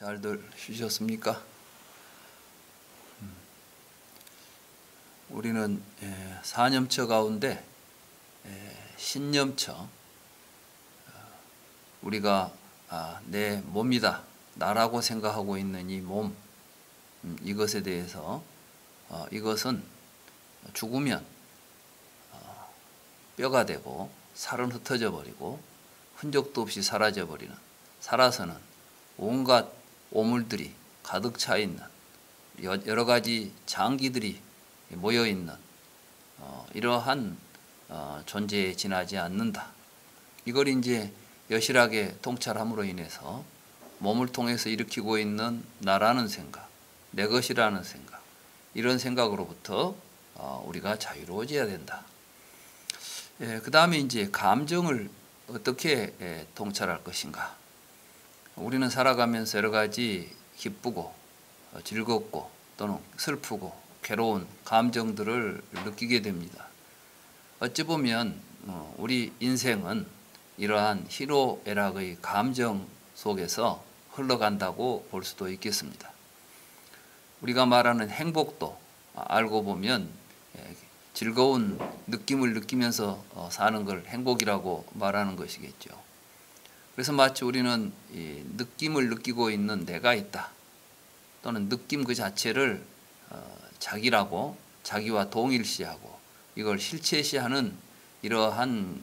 잘들 쉬셨습니까? 우리는 사념처 가운데 신념처, 우리가 내 몸이다, 나라고 생각하고 있는 이 몸, 이것에 대해서 이것은 죽으면 뼈가 되고 살은 흩어져 버리고 흔적도 없이 사라져 버리는, 살아서는 온갖 오물들이 가득 차 있는 여러 가지 장기들이 모여 있는 이러한 존재에 지나지 않는다. 이걸 이제 여실하게 통찰함으로 인해서 몸을 통해서 일으키고 있는 나라는 생각, 내 것이라는 생각, 이런 생각으로부터 우리가 자유로워져야 된다. 그 다음에 이제 감정을 어떻게 통찰할 것인가. 우리는 살아가면서 여러 가지 기쁘고 즐겁고 또는 슬프고 괴로운 감정들을 느끼게 됩니다. 어찌 보면 우리 인생은 이러한 희노애락의 감정 속에서 흘러간다고 볼 수도 있겠습니다. 우리가 말하는 행복도 알고 보면 즐거운 느낌을 느끼면서 사는 걸 행복이라고 말하는 것이겠죠. 그래서 마치 우리는 이 느낌을 느끼고 있는 내가 있다, 또는 느낌 그 자체를 자기라고, 자기와 동일시하고 이걸 실체시하는 이러한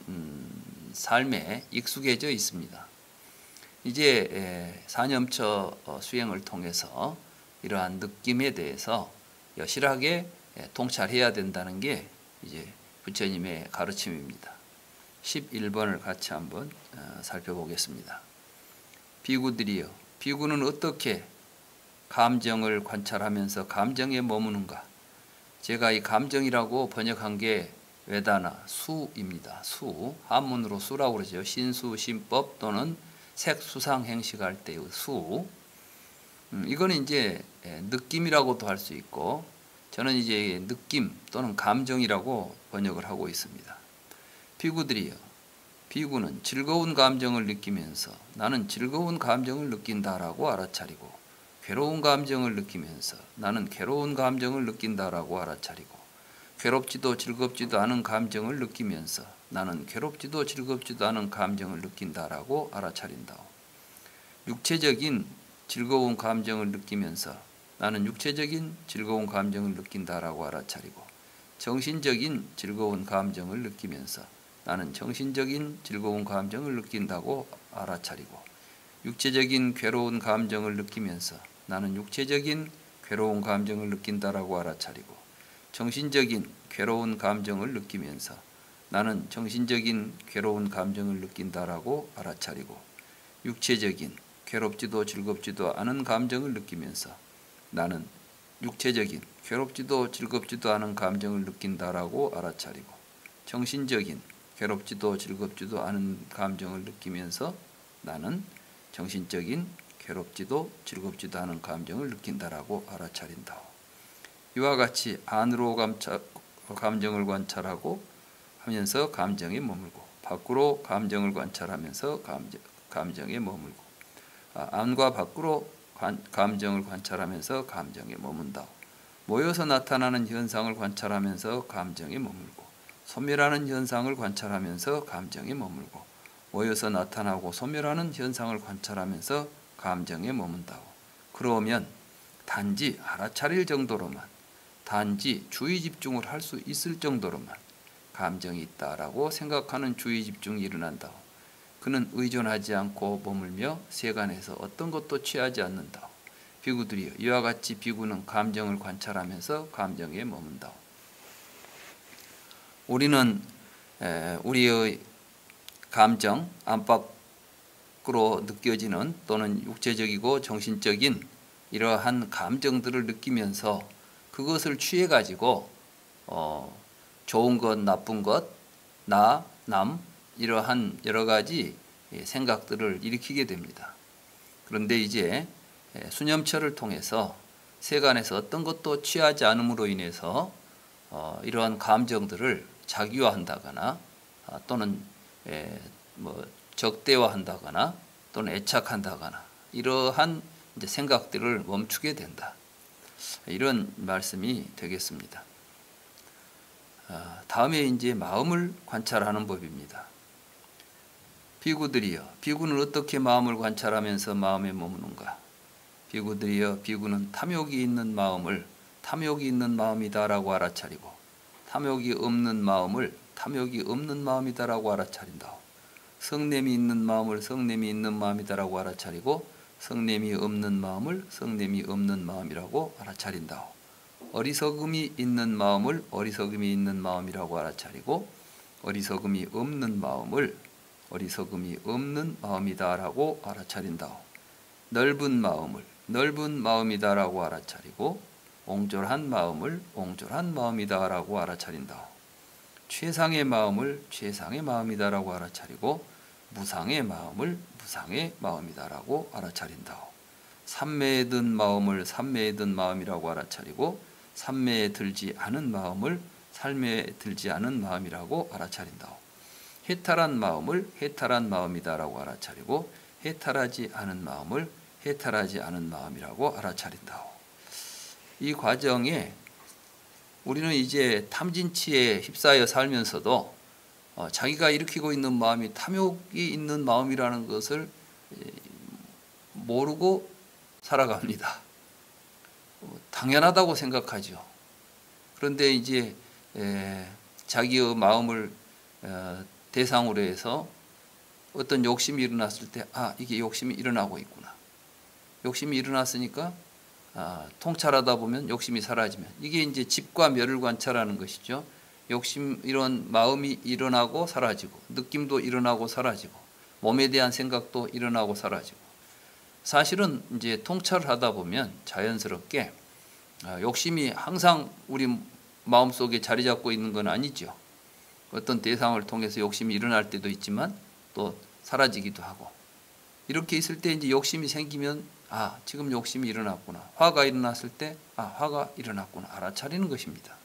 삶에 익숙해져 있습니다. 이제 사념처 수행을 통해서 이러한 느낌에 대해서 여실하게 통찰해야 된다는 게 이제 부처님의 가르침입니다. 11번을 같이 한번 살펴보겠습니다. 비구들이여, 비구는 어떻게 감정을 관찰하면서 감정에 머무는가? 제가 이 감정이라고 번역한 게 외다나 수입니다. 수, 한문으로 수라고 그러죠. 신수, 신법 또는 색수상행식할 때의 수. 이거는 이제 느낌이라고도 할 수 있고, 저는 이제 느낌 또는 감정이라고 번역을 하고 있습니다. 비구들이여, 비구는 즐거운 감정을 느끼면서 나는 즐거운 감정을 느낀다라고 알아차리고, 괴로운 감정을 느끼면서 나는 괴로운 감정을 느낀다라고 알아차리고, 괴롭지도 즐겁지도 않은 감정을 느끼면서 나는 괴롭지도 즐겁지도 않은 감정을 느낀다라고 알아차린다오. 육체적인 즐거운 감정을 느끼면서 나는 육체적인 즐거운 감정을 느낀다라고 알아차리고, 정신적인 즐거운 감정을 느끼면서 나는 정신적인 즐거운 감정을 느낀다고 알아차리고, 육체적인 괴로운 감정을 느끼면서 나는 육체적인 괴로운 감정을 느낀다라고 알아차리고, 정신적인 괴로운 감정을 느끼면서 나는 정신적인 괴로운 감정을 느낀다라고 알아차리고, 육체적인 괴롭지도 즐겁지도 않은 감정을 느끼면서 나는 육체적인 괴롭지도 즐겁지도 않은 감정을 느낀다라고 알아차리고, 정신적인 괴롭지도 즐겁지도 않은 감정을 느끼면서 나는 정신적인 괴롭지도 즐겁지도 않은 감정을 느낀다라고 알아차린다. 이와 같이 안으로 감정을 관찰하고 하면서 감정에 머물고, 밖으로 감정을 관찰하면서 감정에 머물고, 안과 밖으로 감정을 관찰하면서 감정에 머문다. 모여서 나타나는 현상을 관찰하면서 감정에 머물고, 소멸하는 현상을 관찰하면서 감정에 머물고, 모여서 나타나고 소멸하는 현상을 관찰하면서 감정에 머문다고. 그러면 단지 알아차릴 정도로만, 단지 주의 집중을 할 수 있을 정도로만 감정이 있다라고 생각하는 주의 집중이 일어난다고. 그는 의존하지 않고 머물며 세간에서 어떤 것도 취하지 않는다고. 비구들이여, 이와 같이 비구는 감정을 관찰하면서 감정에 머문다고. 우리는 우리의 감정, 안팎으로 느껴지는 또는 육체적이고 정신적인 이러한 감정들을 느끼면서 그것을 취해 가지고 좋은 것, 나쁜 것, 나, 남, 이러한 여러 가지 생각들을 일으키게 됩니다. 그런데 이제 수념처를 통해서 세간에서 어떤 것도 취하지 않음으로 인해서 이러한 감정들을 자기화한다거나 또는 적대화한다거나 또는 애착한다거나 이러한 이제 생각들을 멈추게 된다. 이런 말씀이 되겠습니다. 다음에 이제 마음을 관찰하는 법입니다. 비구들이여, 비구는 어떻게 마음을 관찰하면서 마음에 머무는가? 비구들이여, 비구는 탐욕이 있는 마음을 탐욕이 있는 마음이다라고 알아차리고 탐욕이 없는 마음을 탐욕이 없는 마음이다라고 알아차린다. 성냄이 있는 마음을 성냄이 있는 마음이다라고 알아차리고 성냄이 없는 마음을 성냄이 없는 마음이라고 알아차린다. 어리석음이 있는 마음을 어리석음이 있는 마음이라고 알아차리고 어리석음이 없는 마음을 어리석음이 없는 마음이다라고 알아차린다. 넓은 마음을 넓은 마음이다라고 알아차리고 옹졸한 마음을 옹졸한 마음이다라고 알아차린다. 최상의 마음을 최상의 마음이다라고 알아차리고 무상의 마음을 무상의 마음이다라고 알아차린다. 삼매에 든 마음을 삼매에 든 마음이라고 알아차리고 삼매에 들지 않은 마음을 삶에 들지 않은 마음이라고 알아차린다. 해탈한 마음을 해탈한 마음이다라고 알아차리고 해탈하지 않은 마음을 해탈하지 않은 마음이라고 알아차린다. 이 과정에 우리는 이제 탐진치에 휩싸여 살면서도 자기가 일으키고 있는 마음이 탐욕이 있는 마음이라는 것을 모르고 살아갑니다. 당연하다고 생각하죠. 그런데 이제 자기의 마음을 대상으로 해서 어떤 욕심이 일어났을 때 이게 욕심이 일어나고 있구나. 욕심이 일어났으니까 통찰하다 보면 욕심이 사라지면 이게 이제 집과 멸을 관찰하는 것이죠. 욕심 이런 마음이 일어나고 사라지고 느낌도 일어나고 사라지고 몸에 대한 생각도 일어나고 사라지고 사실은 이제 통찰을 하다 보면 자연스럽게 욕심이 항상 우리 마음속에 자리 잡고 있는 건 아니죠. 어떤 대상을 통해서 욕심이 일어날 때도 있지만 또 사라지기도 하고 이렇게 있을 때 이제 욕심이 생기면 지금 욕심이 일어났구나. 화가 일어났을 때 화가 일어났구나. 알아차리는 것입니다.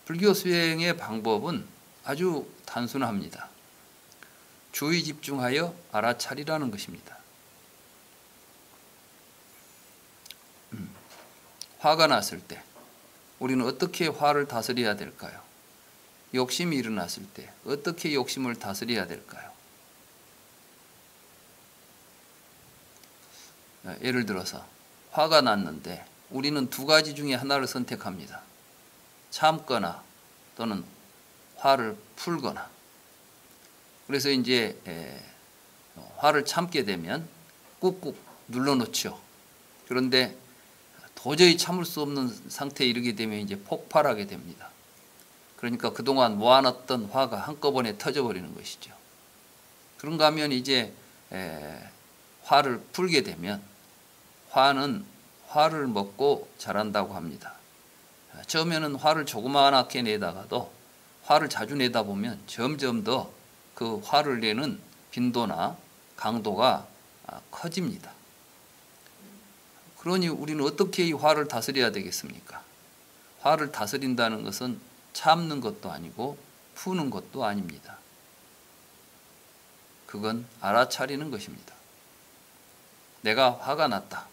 불교 수행의 방법은 아주 단순합니다. 주의 집중하여 알아차리라는 것입니다. 화가 났을 때 우리는 어떻게 화를 다스려야 될까요? 욕심이 일어났을 때 어떻게 욕심을 다스려야 될까요? 예를 들어서 화가 났는데 우리는 두 가지 중에 하나를 선택합니다. 참거나 또는 화를 풀거나. 그래서 이제 화를 참게 되면 꾹꾹 눌러놓죠. 그런데 도저히 참을 수 없는 상태에 이르게 되면 이제 폭발하게 됩니다. 그러니까 그동안 모아놨던 화가 한꺼번에 터져버리는 것이죠. 그런가 하면 이제 화를 풀게 되면 화는 화를 먹고 자란다고 합니다. 처음에는 화를 조그맣게 내다가도 화를 자주 내다 보면 점점 더 그 화를 내는 빈도나 강도가 커집니다. 그러니 우리는 어떻게 이 화를 다스려야 되겠습니까? 화를 다스린다는 것은 참는 것도 아니고 푸는 것도 아닙니다. 그건 알아차리는 것입니다. 내가 화가 났다.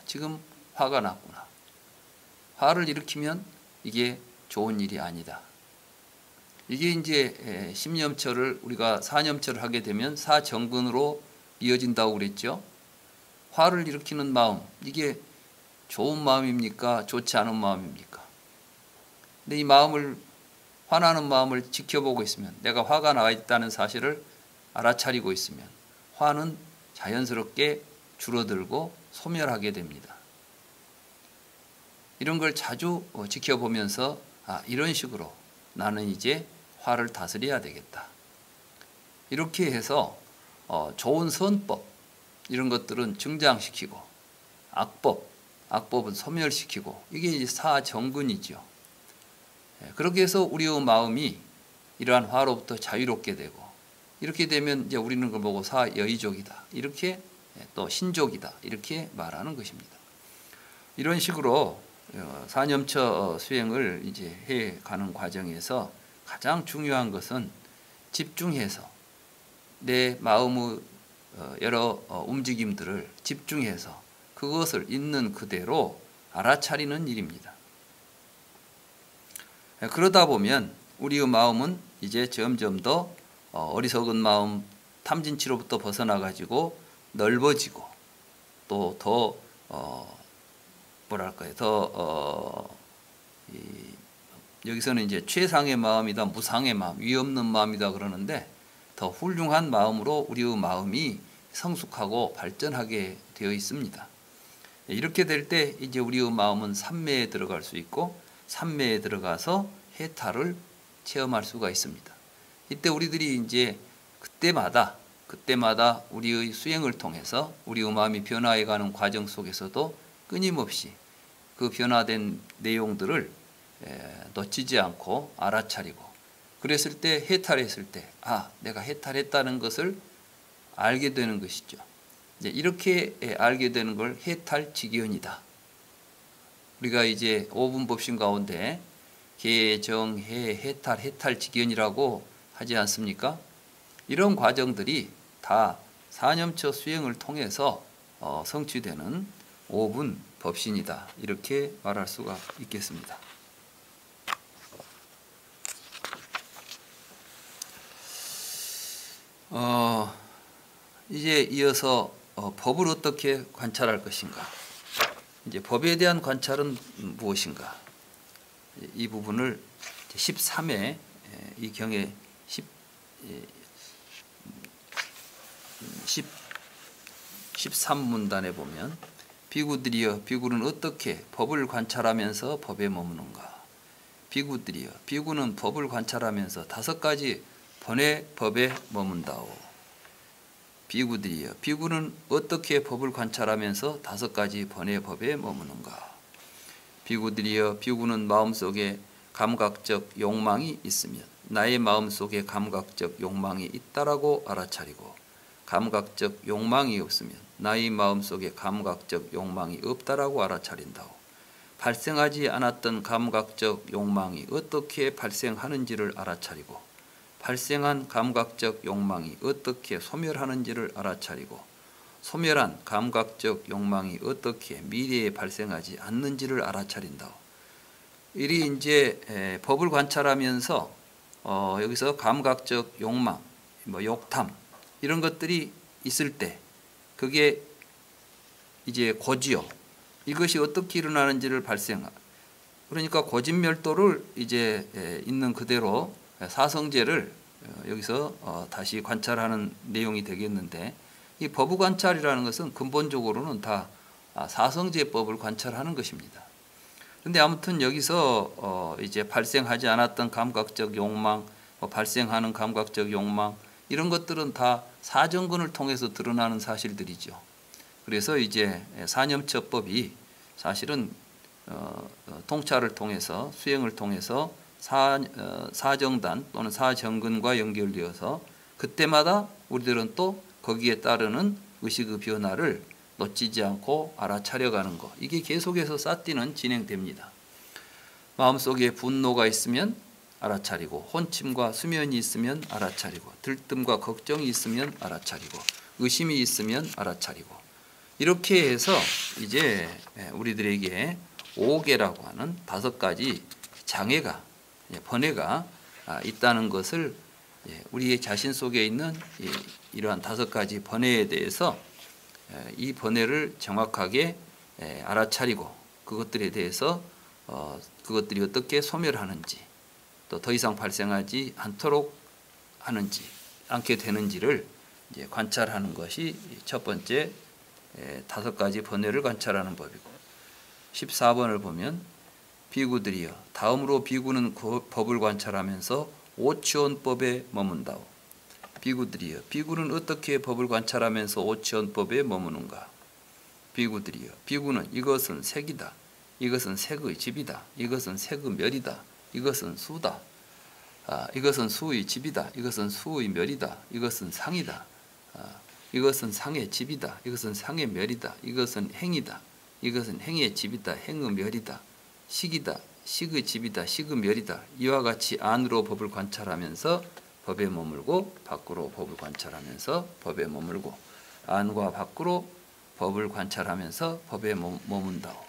지금 화가 났구나. 화를 일으키면 이게 좋은 일이 아니다. 이게 이제 십념처를 우리가 사념처를 하게 되면 사정근으로 이어진다고 그랬죠. 화를 일으키는 마음, 이게 좋은 마음입니까? 좋지 않은 마음입니까? 근데 이 마음을, 화나는 마음을 지켜보고 있으면, 내가 화가 나 있다는 사실을 알아차리고 있으면 화는 자연스럽게 줄어들고 소멸하게 됩니다. 이런 걸 자주 지켜보면서 이런 식으로 나는 이제 화를 다스려야 되겠다. 이렇게 해서 좋은 선법 이런 것들은 증장시키고 악법은 소멸시키고 이게 이제 사정근이죠. 그렇게 해서 우리의 마음이 이러한 화로부터 자유롭게 되고 이렇게 되면 이제 우리는 그걸 보고 사여의족이다. 이렇게 또 신족이다. 이렇게 말하는 것입니다. 이런 식으로 사념처 수행을 이제 해 가는 과정에서 가장 중요한 것은 집중해서 내 마음의 여러 움직임들을 집중해서 그것을 있는 그대로 알아차리는 일입니다. 그러다 보면 우리의 마음은 이제 점점 더 어리석은 마음 탐진치로부터 벗어나 가지고 넓어지고 또 더 뭐랄까요, 여기서는 이제 최상의 마음이다, 무상의 마음, 위 없는 마음이다 그러는데 더 훌륭한 마음으로 우리의 마음이 성숙하고 발전하게 되어 있습니다. 이렇게 될 때 이제 우리의 마음은 삼매에 들어갈 수 있고 삼매에 들어가서 해탈을 체험할 수가 있습니다. 이때 우리들이 이제 그때마다 우리의 수행을 통해서 우리의 마음이 변화해가는 과정 속에서도 끊임없이 그 변화된 내용들을 놓치지 않고 알아차리고, 그랬을 때 해탈했을 때 내가 해탈했다는 것을 알게 되는 것이죠. 이렇게 알게 되는 걸 해탈직연이다. 우리가 이제 5분 법신 가운데 개정해 해탈직연이라고 하지 않습니까? 이런 과정들이 다 사념처 수행을 통해서 성취되는 5분 법신이다. 이렇게 말할 수가 있겠습니다. 이제 이어서 법을 어떻게 관찰할 것인가? 이제 법에 대한 관찰은 무엇인가? 이 부분을 13회 이 경에 13문단에 보면 비구들이여 비구는 어떻게 법을 관찰하면서 법에 머무는가? 비구들이여 비구는 법을 관찰하면서 5가지 번의 법에 머문다오. 비구들이여 비구는 어떻게 법을 관찰하면서 5가지 번의 법에 머무는가? 비구들이여 비구는 마음속에 감각적 욕망이 있으면 나의 마음속에 감각적 욕망이 있다라고 알아차리고, 감각적 욕망이 없으면 나의 마음속에 감각적 욕망이 없다라고 알아차린다오. 발생하지 않았던 감각적 욕망이 어떻게 발생하는지를 알아차리고, 발생한 감각적 욕망이 어떻게 소멸하는지를 알아차리고, 소멸한 감각적 욕망이 어떻게 미래에 발생하지 않는지를 알아차린다. 이리 이제 법을 관찰하면서 여기서 감각적 욕망, 욕탐 이런 것들이 있을 때 그게 이제 고지요. 이것이 어떻게 일어나는지를 그러니까 고진멸도를 이제 있는 그대로 사성제를 여기서 다시 관찰하는 내용이 되겠는데, 이 법의 관찰이라는 것은 근본적으로는 다 사성제법을 관찰하는 것입니다. 그런데 아무튼 여기서 이제 발생하지 않았던 감각적 욕망, 발생하는 감각적 욕망 이런 것들은 다 사정근을 통해서 드러나는 사실들이죠. 그래서 이제 사념처법이 사실은 통찰을 통해서 수행을 통해서 사정단 또는 사정근과 연결되어서 그때마다 우리들은 또 거기에 따르는 의식의 변화를 놓치지 않고 알아차려가는 것, 이게 계속해서 쌓기는 진행됩니다. 마음속에 분노가 있으면 알아차리고, 혼침과 수면이 있으면 알아차리고, 들뜸과 걱정이 있으면 알아차리고, 의심이 있으면 알아차리고, 이렇게 해서 이제 우리들에게 5개라고 하는 5가지 장애가, 번뇌가 있다는 것을 우리의 자신 속에 있는 이러한 5가지 번뇌에 대해서 이 번뇌를 정확하게 알아차리고, 그것들에 대해서 그것들이 어떻게 소멸하는지, 또 더 이상 발생하지 않도록 하는지, 않게 되는지를 이제 관찰하는 것이 첫 번째 5가지 번뇌를 관찰하는 법이고, 14번을 보면 비구들이여 다음으로 비구는 그 법을 관찰하면서 오치원법에 머문다오. 비구들이여 비구는 어떻게 법을 관찰하면서 오치원법에 머무는가? 비구들이여 비구는 이것은 색이다, 이것은 색의 집이다, 이것은 색의 멸이다, 이것은 수다, 이것은 수의 집이다, 이것은 수의 멸이다, 이것은 상이다, 이것은 상의 집이다, 이것은 상의 멸이다, 이것은 행이다, 이것은 행의 집이다, 행의 멸이다, 식이다, 식의 집이다, 식의 멸이다. 이와 같이 안으로 법을 관찰하면서 법에 머물고, 밖으로 법을 관찰하면서 법에 머물고, 안과 밖으로 법을 관찰하면서 법에 머문다오.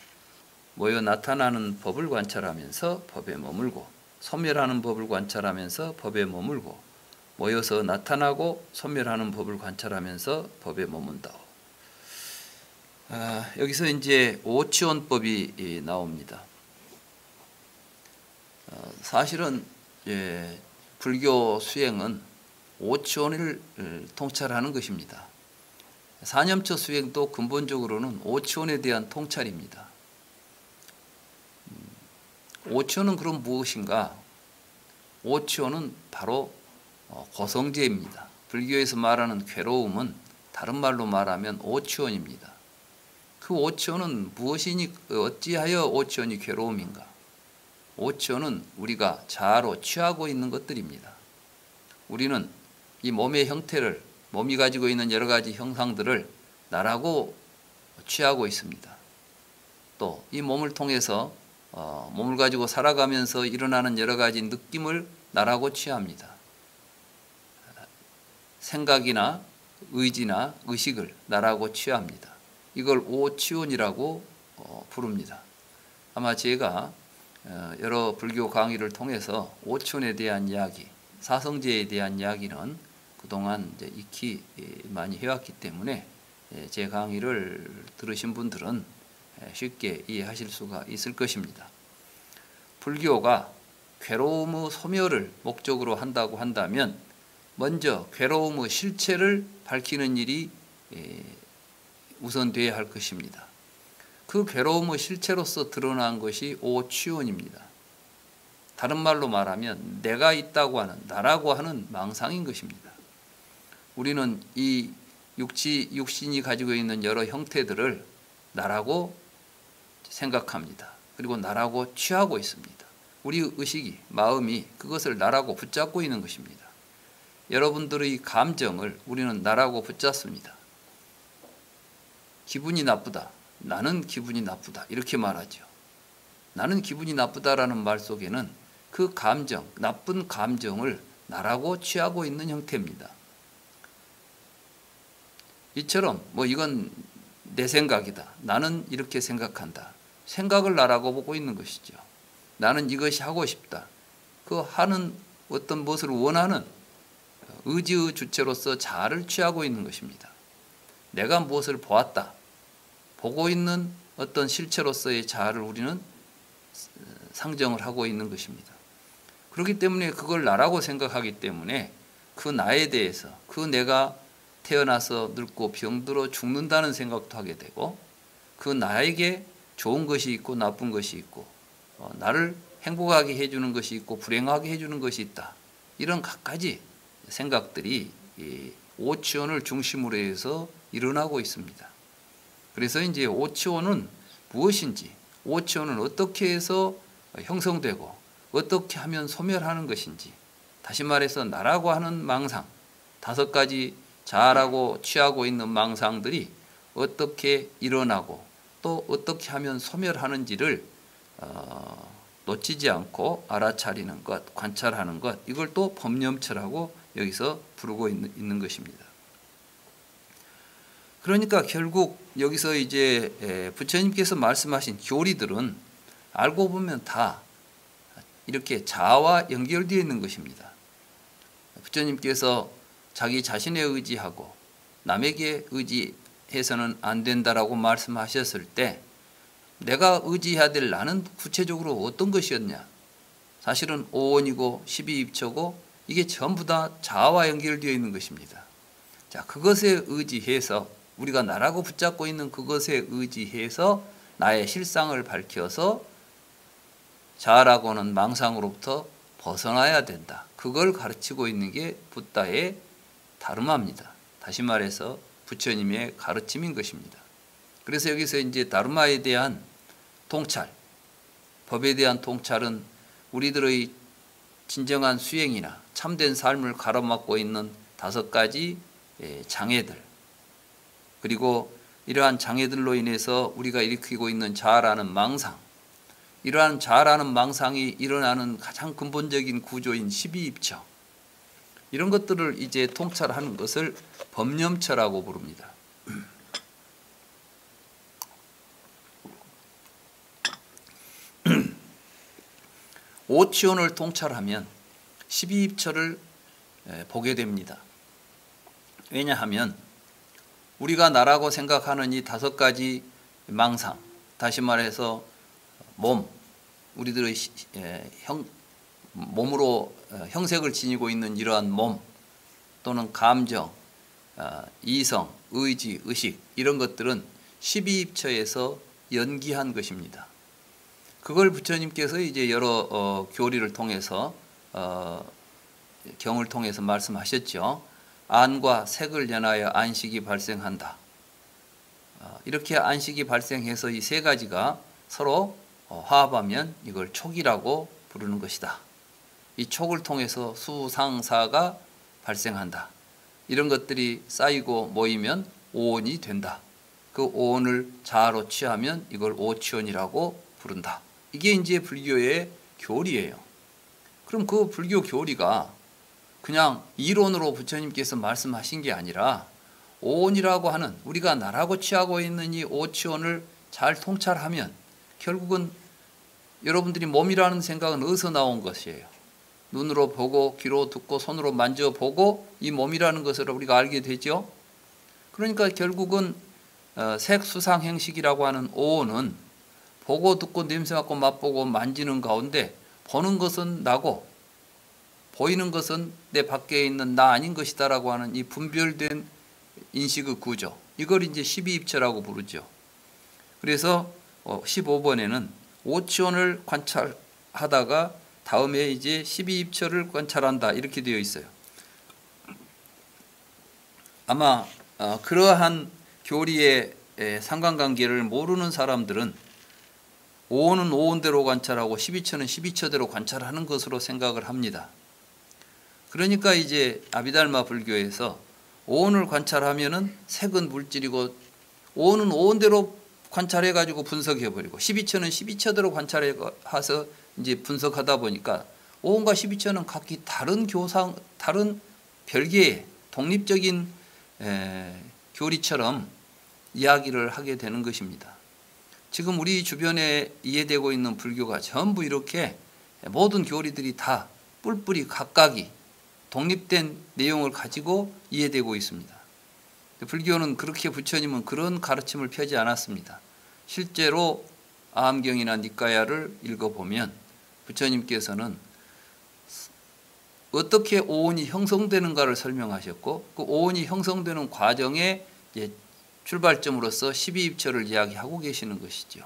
모여 나타나는 법을 관찰하면서 법에 머물고 소멸하는 법을 관찰하면서 법에 머물고 모여서 나타나고 소멸하는 법을 관찰하면서 법에 머문다오. 여기서 이제 오치원법이 나옵니다. 사실은 불교 수행은 오치원을 통찰하는 것입니다. 사념처 수행도 근본적으로는 오치원에 대한 통찰입니다. 오치원은 그럼 무엇인가? 오치원은 바로 고성제입니다. 불교에서 말하는 괴로움은 다른 말로 말하면 오치원입니다. 그 오치원은 무엇이니, 어찌하여 오치원이 괴로움인가? 오치원은 우리가 자아로 취하고 있는 것들입니다. 우리는 이 몸의 형태를, 몸이 가지고 있는 여러 가지 형상들을 나라고 취하고 있습니다. 또 이 몸을 통해서 몸을 가지고 살아가면서 일어나는 여러 가지 느낌을 나라고 취합니다. 생각이나 의지나 의식을 나라고 취합니다. 이걸 오치원이라고 부릅니다. 아마 제가 여러 불교 강의를 통해서 오치원에 대한 이야기, 사성제에 대한 이야기는 그동안 이제 익히 많이 해왔기 때문에 제 강의를 들으신 분들은 쉽게 이해하실 수가 있을 것입니다. 불교가 괴로움의 소멸을 목적으로 한다고 한다면 먼저 괴로움의 실체를 밝히는 일이 우선돼야 할 것입니다. 그 괴로움의 실체로서 드러난 것이 오치원입니다. 다른 말로 말하면 내가 있다고 하는, 나라고 하는 망상인 것입니다. 우리는 이 육신이 가지고 있는 여러 형태들을 나라고 생각합니다. 그리고 나라고 취하고 있습니다. 우리 의식이, 마음이 그것을 나라고 붙잡고 있는 것입니다. 여러분들의 감정을 우리는 나라고 붙잡습니다. 기분이 나쁘다. 나는 기분이 나쁘다. 이렇게 말하죠. 나는 기분이 나쁘다라는 말 속에는 그 감정, 나쁜 감정을 나라고 취하고 있는 형태입니다. 이처럼 이건 내 생각이다. 나는 이렇게 생각한다. 생각을 나라고 보고 있는 것이죠. 나는 이것이 하고 싶다. 그 하는 어떤 무엇을 원하는 의지의 주체로서 자아를 취하고 있는 것입니다. 내가 무엇을 보았다. 보고 있는 어떤 실체로서의 자아를 우리는 상정을 하고 있는 것입니다. 그렇기 때문에 그걸 나라고 생각하기 때문에 그 나에 대해서, 그 내가 태어나서 늙고 병들어 죽는다는 생각도 하게 되고, 그 나에게 좋은 것이 있고 나쁜 것이 있고, 나를 행복하게 해주는 것이 있고 불행하게 해주는 것이 있다. 이런 갖가지 생각들이 오치원을 중심으로 해서 일어나고 있습니다. 그래서 이제 오치원은 무엇인지, 오치원은 어떻게 해서 형성되고 어떻게 하면 소멸하는 것인지, 다시 말해서 나라고 하는 망상, 5가지 자아라고 취하고 있는 망상들이 어떻게 일어나고 또 어떻게 하면 소멸하는지를 놓치지 않고 알아차리는 것, 관찰하는 것, 이걸 또 법념처라고 여기서 부르고 있는 것입니다. 그러니까 결국 여기서 이제 부처님께서 말씀하신 교리들은 알고 보면 다 이렇게 자아와 연결되어 있는 것입니다. 부처님께서 자기 자신에 의지하고 남에게 의지해서는 안 된다라고 말씀하셨을 때 내가 의지해야 될 나는 구체적으로 어떤 것이었냐? 사실은 오원이고 12입처고 이게 전부 다 자아와 연결되어 있는 것입니다. 자, 그것에 의지해서 우리가 나라고 붙잡고 있는 그것에 의지해서 나의 실상을 밝혀서 자아라고 하는 망상으로부터 벗어나야 된다. 그걸 가르치고 있는 게 붓다의 다르마입니다. 다시 말해서 부처님의 가르침인 것입니다. 그래서 여기서 이제 다르마에 대한 통찰, 법에 대한 통찰은 우리들의 진정한 수행이나 참된 삶을 가로막고 있는 5가지 장애들, 그리고 이러한 장애들로 인해서 우리가 일으키고 있는 자아라는 망상, 이러한 자아라는 망상이 일어나는 가장 근본적인 구조인 12입처, 이런 것들을 이제 통찰하는 것을 법념처라고 부릅니다. 오치원을 통찰하면 12입처를 보게 됩니다. 왜냐하면 우리가 나라고 생각하는 이 5가지 망상, 다시 말해서 몸, 우리들의 몸으로 형색을 지니고 있는 이러한 몸, 또는 감정, 이성, 의지, 의식, 이런 것들은 12입처에서 연기한 것입니다. 그걸 부처님께서 이제 여러 교리를 통해서 경을 통해서 말씀하셨죠. 안과 색을 연하여 안식이 발생한다. 이렇게 안식이 발생해서 이 3가지가 서로 화합하면 이걸 촉이라고 부르는 것이다. 이 촉을 통해서 수상사가 발생한다. 이런 것들이 쌓이고 모이면 오온이 된다. 그 오온을 자아로 취하면 이걸 오치원이라고 부른다. 이게 이제 불교의 교리예요. 그럼 그 불교 교리가 그냥 이론으로 부처님께서 말씀하신 게 아니라 오온이라고 하는 우리가 나라고 취하고 있는 이 오치원을 잘 통찰하면 결국은 여러분들이 몸이라는 생각은 어디서 나온 것이에요? 눈으로 보고 귀로 듣고 손으로 만져보고 이 몸이라는 것을 우리가 알게 되죠. 그러니까 결국은 색수상행식이라고 하는 오온은 보고 듣고 냄새 맡고 맛보고 만지는 가운데 보는 것은 나고 보이는 것은 내 밖에 있는 나 아닌 것이다 라고 하는 이 분별된 인식의 구조, 이걸 이제 12입처라고 부르죠. 그래서 15번에는 오치원을 관찰하다가 다음에 이제 12입처를 관찰한다 이렇게 되어 있어요. 아마 그러한 교리의 상관관계를 모르는 사람들은 오온은 오온대로 관찰하고 12처는 12처대로 관찰하는 것으로 생각을 합니다. 그러니까 이제 아비달마 불교에서 오온을 관찰하면은 색은 물질이고 오온은 오온대로 관찰해가지고 분석해버리고 12처는 12처대로 관찰해서 이제 분석하다 보니까 오온과 12처는 각기 다른 다른 별개의 독립적인 교리처럼 이야기를 하게 되는 것입니다. 지금 우리 주변에 이해되고 있는 불교가 전부 이렇게 모든 교리들이 다 뿔뿔이 각각이 독립된 내용을 가지고 이해되고 있습니다. 불교는 그렇게 부처님은 그런 가르침을 펴지 않았습니다. 실제로 아함경이나 니까야를 읽어보면 부처님께서는 어떻게 오온이 형성되는가를 설명하셨고 그 오온이 형성되는 과정의 출발점으로서 12입처를 이야기하고 계시는 것이죠.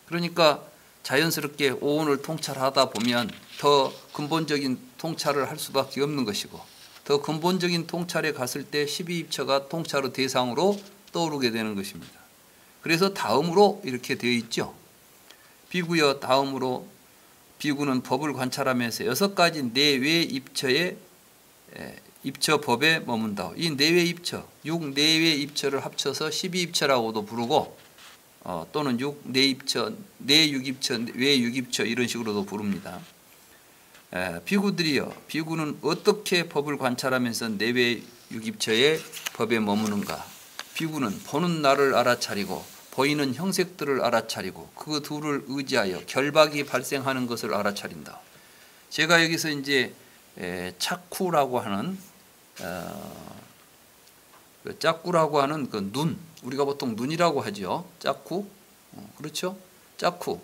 그러니까 자연스럽게 오온을 통찰하다 보면 더 근본적인 통찰을 할 수밖에 없는 것이고 더 근본적인 통찰에 갔을 때 12입처가 통찰의 대상으로 떠오르게 되는 것입니다. 그래서 다음으로 이렇게 되어 있죠. 비구여 다음으로 비구는 법을 관찰하면서 6가지 내외 입처의 입처법에 머문다. 이 내외 입처, 6내외 입처를 합쳐서 12입처라고도 부르고 또는 6내입처, 내육입처, 외육입처 이런 식으로도 부릅니다. 비구들이여, 비구는 어떻게 법을 관찰하면서 내외 육입처의 법에 머무는가? 비구는 보는 나를 알아차리고 보이는 형색들을 알아차리고 그 둘을 의지하여 결박이 발생하는 것을 알아차린다. 제가 여기서 이제 착쿠라고 하는 짝쿠라고 하는 그 눈, 우리가 보통 눈이라고 하죠. 짝쿠, 그렇죠? 짝쿠.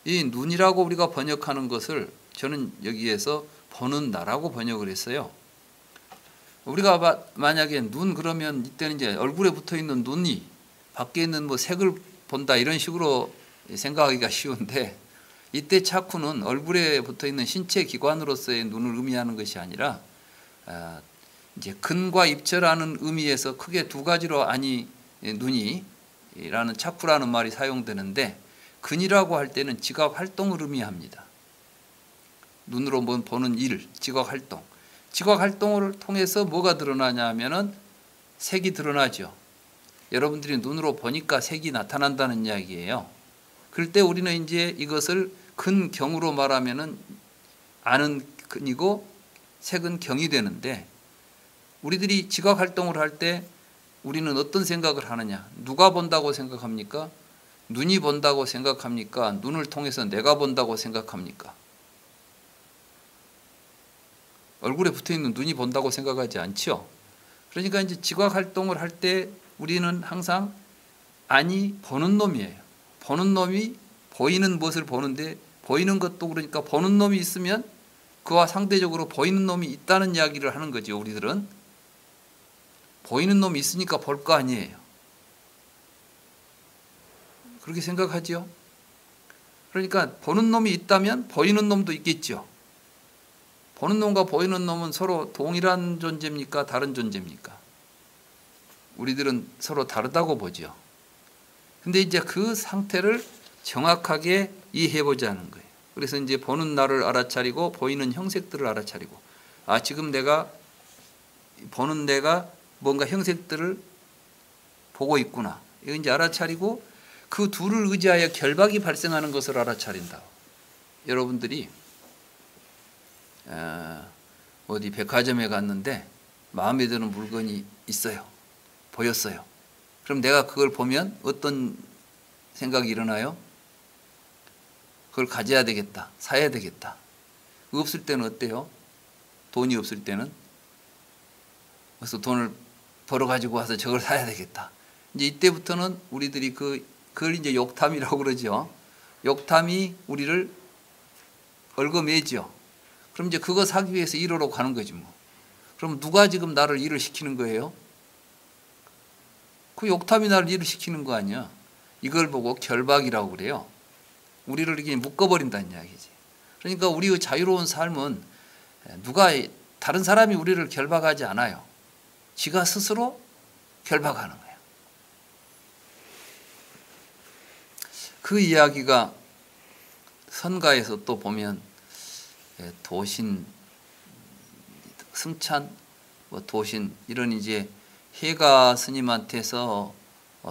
이 눈이라고 우리가 번역하는 것을 저는 여기에서 보는 나라고 번역을 했어요. 우리가 만약에 눈 그러면 이때는 이제 얼굴에 붙어 있는 눈이 밖에 있는 뭐 색을 본다 이런 식으로 생각하기가 쉬운데 이때 짝쿠는 얼굴에 붙어 있는 신체 기관으로서의 눈을 의미하는 것이 아니라 이제 근과 입처라는 의미에서 크게 2가지로 눈이라는 짝쿠라는 말이 사용되는데 근이라고 할 때는 지각 활동을 의미합니다. 눈으로 보는 일, 지각 활동. 지각 활동을 통해서 뭐가 드러나냐 하면은 색이 드러나죠. 여러분들이 눈으로 보니까 색이 나타난다는 이야기예요. 그럴 때 우리는 이제 이것을 근경으로 말하면은 아는 근이고 색은 경이 되는데 우리들이 지각 활동을 할 때 우리는 어떤 생각을 하느냐? 누가 본다고 생각합니까? 눈이 본다고 생각합니까? 눈을 통해서 내가 본다고 생각합니까? 얼굴에 붙어있는 눈이 본다고 생각하지 않죠. 그러니까 이제 지각 활동을 할 때 우리는 항상 아니 보는 놈이에요. 보는 놈이 보이는 것을 보는데 보이는 것도 그러니까 보는 놈이 있으면 그와 상대적으로 보이는 놈이 있다는 이야기를 하는 거죠. 우리들은 보이는 놈이 있으니까 볼 거 아니에요. 그렇게 생각하죠. 그러니까 보는 놈이 있다면 보이는 놈도 있겠죠. 보는 놈과 보이는 놈은 서로 동일한 존재입니까? 다른 존재입니까? 우리들은 서로 다르다고 보죠. 근데 이제 그 상태를 정확하게 이해해 보자는 거예요. 그래서 이제 보는 나를 알아차리고 보이는 형색들을 알아차리고, 아, 지금 내가 보는 내가 뭔가 형색들을 보고 있구나. 이거 이제 알아차리고 그 둘을 의지하여 결박이 발생하는 것을 알아차린다. 여러분들이 어디 백화점에 갔는데 마음에 드는 물건이 있어요. 보였어요. 그럼 내가 그걸 보면 어떤 생각이 일어나요? 그걸 가져야 되겠다. 사야 되겠다. 없을 때는 어때요? 돈이 없을 때는? 그래서 돈을 벌어 가지고 와서 저걸 사야 되겠다. 이제 이때부터는 우리들이 그걸 이제 욕탐이라고 그러죠. 욕탐이 우리를 얽어매죠. 그럼 이제 그거 사기 위해서 일하러 가는 거지 뭐. 그럼 누가 지금 나를 일을 시키는 거예요? 그 욕탐이 나를 일을 시키는 거 아니야. 이걸 보고 결박이라고 그래요. 우리를 이렇게 묶어버린다는 이야기지. 그러니까 우리의 자유로운 삶은 다른 사람이 우리를 결박하지 않아요. 지가 스스로 결박하는 거예요. 그 이야기가 선가에서 또 보면 도신, 승찬, 도신 이런 이제 해가 스님한테서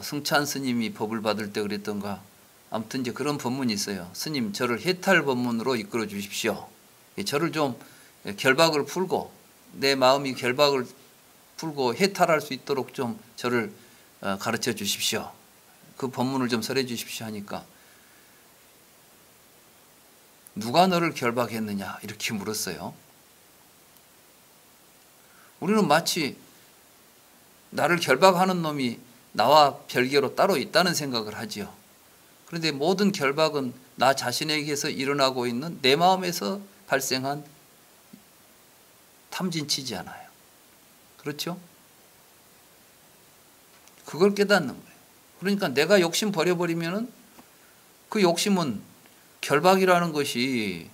승찬 스님이 법을 받을 때 그랬던가, 아무튼 이제 그런 법문이 있어요. 스님, 저를 해탈 법문으로 이끌어 주십시오. 저를 좀 결박을 풀고 내 마음이 결박을 풀고 해탈할 수 있도록 좀 저를 가르쳐 주십시오. 그 법문을 좀 설해 주십시오 하니까, 누가 너를 결박했느냐 이렇게 물었어요. 우리는 마치 나를 결박하는 놈이 나와 별개로 따로 있다는 생각을 하지요. 그런데 모든 결박은 나 자신에게서 일어나고 있는 내 마음에서 발생한 탐진치지 않아요. 그렇죠? 그걸 깨닫는 거예요. 그러니까 내가 욕심 버려버리면은 그 욕심은 결박이라는 것이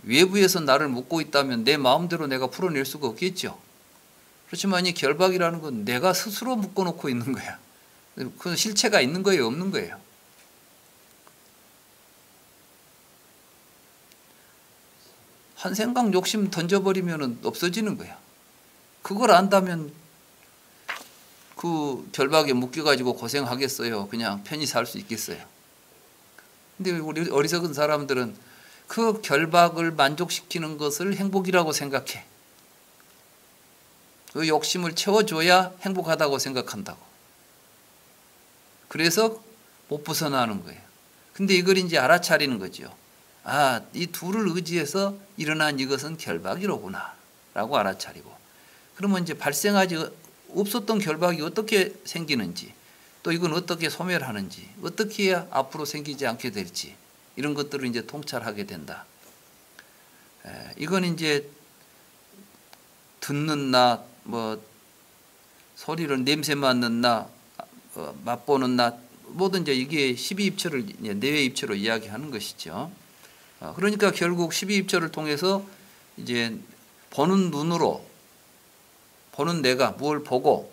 외부에서 나를 묶고 있다면 내 마음대로 내가 풀어낼 수가 없겠죠. 그렇지만 이 결박이라는 건 내가 스스로 묶어놓고 있는 거야. 그 실체가 있는 거예요, 없는 거예요? 한 생각 욕심 던져버리면 없어지는 거야. 그걸 안다면 그 결박에 묶여가지고 고생하겠어요? 그냥 편히 살 수 있겠어요? 근데 우리 어리석은 사람들은 그 결박을 만족시키는 것을 행복이라고 생각해. 그 욕심을 채워줘야 행복하다고 생각한다고. 그래서 못 벗어나는 거예요. 근데 이걸 이제 알아차리는 거죠. 아, 이 둘을 의지해서 일어난 이것은 결박이로구나 라고 알아차리고, 그러면 이제 발생하지 없었던 결박이 어떻게 생기는지, 또 이건 어떻게 소멸하는지, 어떻게 해야 앞으로 생기지 않게 될지, 이런 것들을 이제 통찰하게 된다. 이건 이제 듣는 나, 소리를 냄새 맡는 나, 맛보는 나, 모든 이제 이게 12입처를 내외 입처로 이야기하는 것이죠. 그러니까 결국 12입처를 통해서 이제 보는 눈으로 보는 내가 무엇을 보고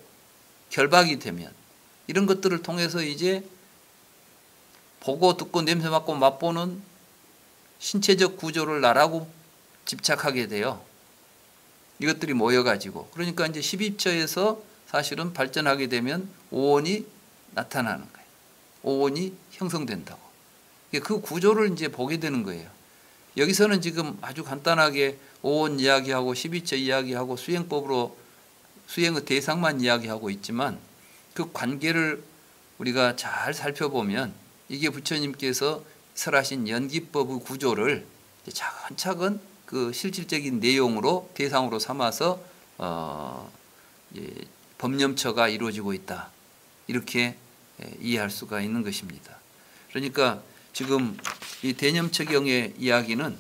결박이 되면 이런 것들을 통해서 이제 보고 듣고 냄새 맡고 맛보는 신체적 구조를 나라고 집착하게 돼요. 이것들이 모여가지고, 그러니까 이제 12입처에서 사실은 발전하게 되면 오온이 나타나는 거예요. 오온이 형성된다고. 그 구조를 이제 보게 되는 거예요. 여기서는 지금 아주 간단하게 오온 이야기하고 12처 이야기하고 수행법으로 수행의 대상만 이야기하고 있지만, 그 관계를 우리가 잘 살펴보면 이게 부처님께서 설하신 연기법의 구조를 차근차근 그 실질적인 내용으로 대상으로 삼아서 법념처가 이루어지고 있다. 이렇게 이해할 수가 있는 것입니다. 그러니까 지금 이 대념처경의 이야기는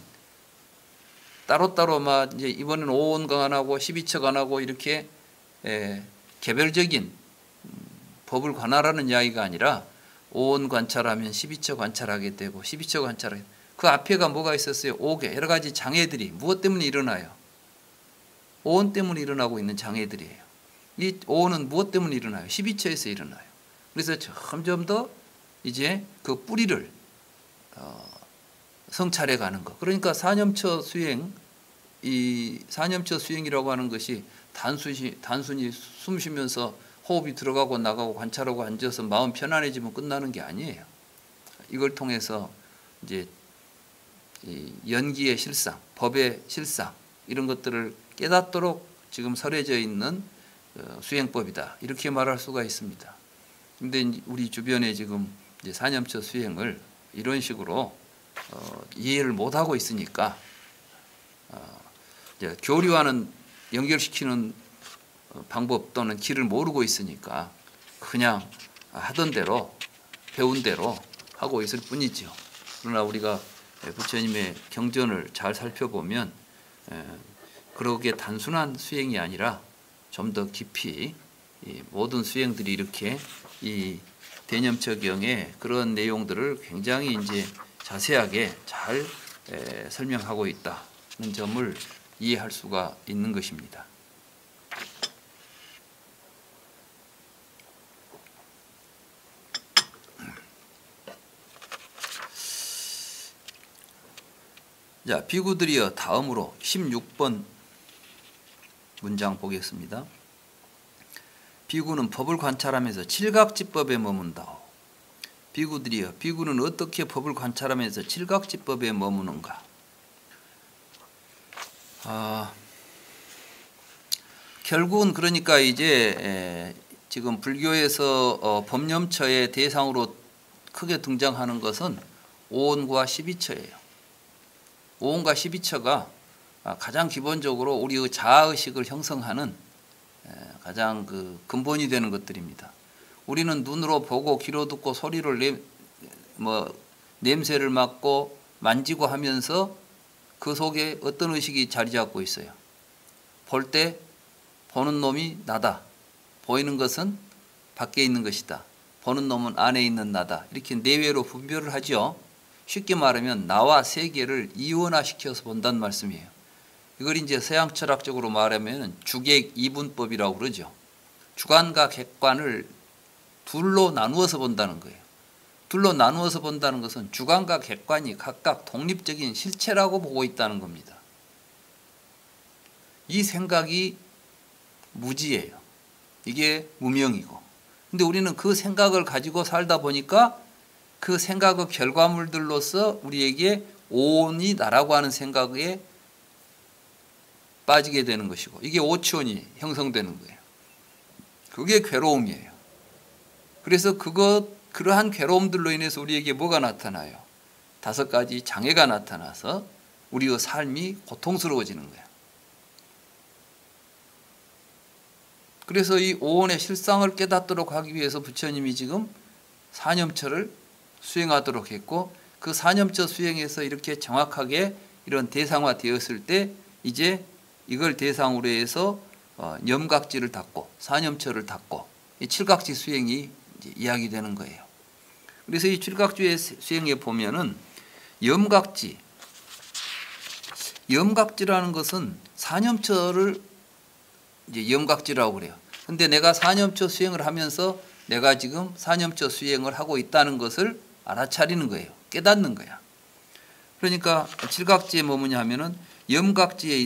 따로따로 이제 이번에는 5원가 안 하고 12척 안 하고 이렇게 개별적인 법을 관할하는 이야기가 아니라 5원 관찰하면 12척 관찰하게 되고 12척 관찰하게 되고 그 앞에가 뭐가 있었어요? 5개 여러 가지 장애들이 무엇 때문에 일어나요? 5원 때문에 일어나고 있는 장애들이에요. 이 5원은 무엇 때문에 일어나요? 12처에서 일어나요. 그래서 점점 더 이제 그 뿌리를 성찰해 가는 것. 그러니까 사념처 수행, 이 사념처 수행이라고 하는 것이 단순히 숨 쉬면서 호흡이 들어가고 나가고 관찰하고 앉아서 마음 편안해지면 끝나는 게 아니에요. 이걸 통해서 이제 이 연기의 실상, 법의 실상 이런 것들을 깨닫도록 지금 설해져 있는 수행법이다. 이렇게 말할 수가 있습니다. 그런데 우리 주변에 지금 이제 사념처 수행을 이런 식으로 이해를 못하고 있으니까 이제 교류하는 연결시키는 방법 또는 길을 모르고 있으니까 그냥 하던 대로 배운 대로 하고 있을 뿐이죠. 그러나 우리가 부처님의 경전을 잘 살펴보면 그렇게 단순한 수행이 아니라 좀 더 깊이 이 모든 수행들이 이렇게 이 대념처경의 그런 내용들을 굉장히 이제 자세하게 잘 설명하고 있다는 점을 이해할 수가 있는 것입니다. 자, 비구들이여 다음으로 16번 문장 보겠습니다. 비구는 법을 관찰하면서 칠각지법에 머문다오. 비구들이여 비구는 어떻게 법을 관찰하면서 칠각지법에 머무는가? 결국은 그러니까 이제 지금 불교에서 법념처의 대상으로 크게 등장하는 것은 5원과 12처예요. 5원과 12처가 가장 기본적으로 우리의 자아의식을 형성하는 가장 그 근본이 되는 것들입니다. 우리는 눈으로 보고 귀로 듣고 소리를 냄새를 맡고 만지고 하면서 그 속에 어떤 의식이 자리 잡고 있어요. 볼 때 보는 놈이 나다. 보이는 것은 밖에 있는 것이다. 보는 놈은 안에 있는 나다. 이렇게 내외로 분별을 하죠. 쉽게 말하면 나와 세계를 이원화시켜서 본다는 말씀이에요. 이걸 이제 서양 철학적으로 말하면 주객 이분법이라고 그러죠. 주관과 객관을 둘로 나누어서 본다는 거예요. 둘로 나누어서 본다는 것은 주관과 객관이 각각 독립적인 실체라고 보고 있다는 겁니다. 이 생각이 무지예요. 이게 무명이고. 근데 우리는 그 생각을 가지고 살다 보니까 그 생각의 결과물들로서 우리에게 오온이 나라고 하는 생각에 빠지게 되는 것이고 이게 오치원이 형성되는 거예요. 그게 괴로움이에요. 그래서 그러한 괴로움들로 인해서 우리에게 뭐가 나타나요? 5가지 장애가 나타나서 우리의 삶이 고통스러워지는 거예요. 그래서 이 오온의 실상을 깨닫도록 하기 위해서 부처님이 지금 사념처를 수행하도록 했고 그 사념처 수행에서 이렇게 정확하게 이런 대상화 되었을 때 이제 이걸 대상으로 해서 염각지를 닫고 사념처를 닫고 이 칠각지 수행이 이제 이야기되는 거예요. 그래서 이 칠각지의 수행에 보면은 염각지라는 것은 사념처를 이제 염각지라고 그래요. 근데 내가 사념처 수행을 하면서 내가 지금 사념처 수행을 하고 있다는 것을 알아차리는 거예요. 깨닫는 거야. 그러니까 칠각지에 뭐냐 하면은 염각지에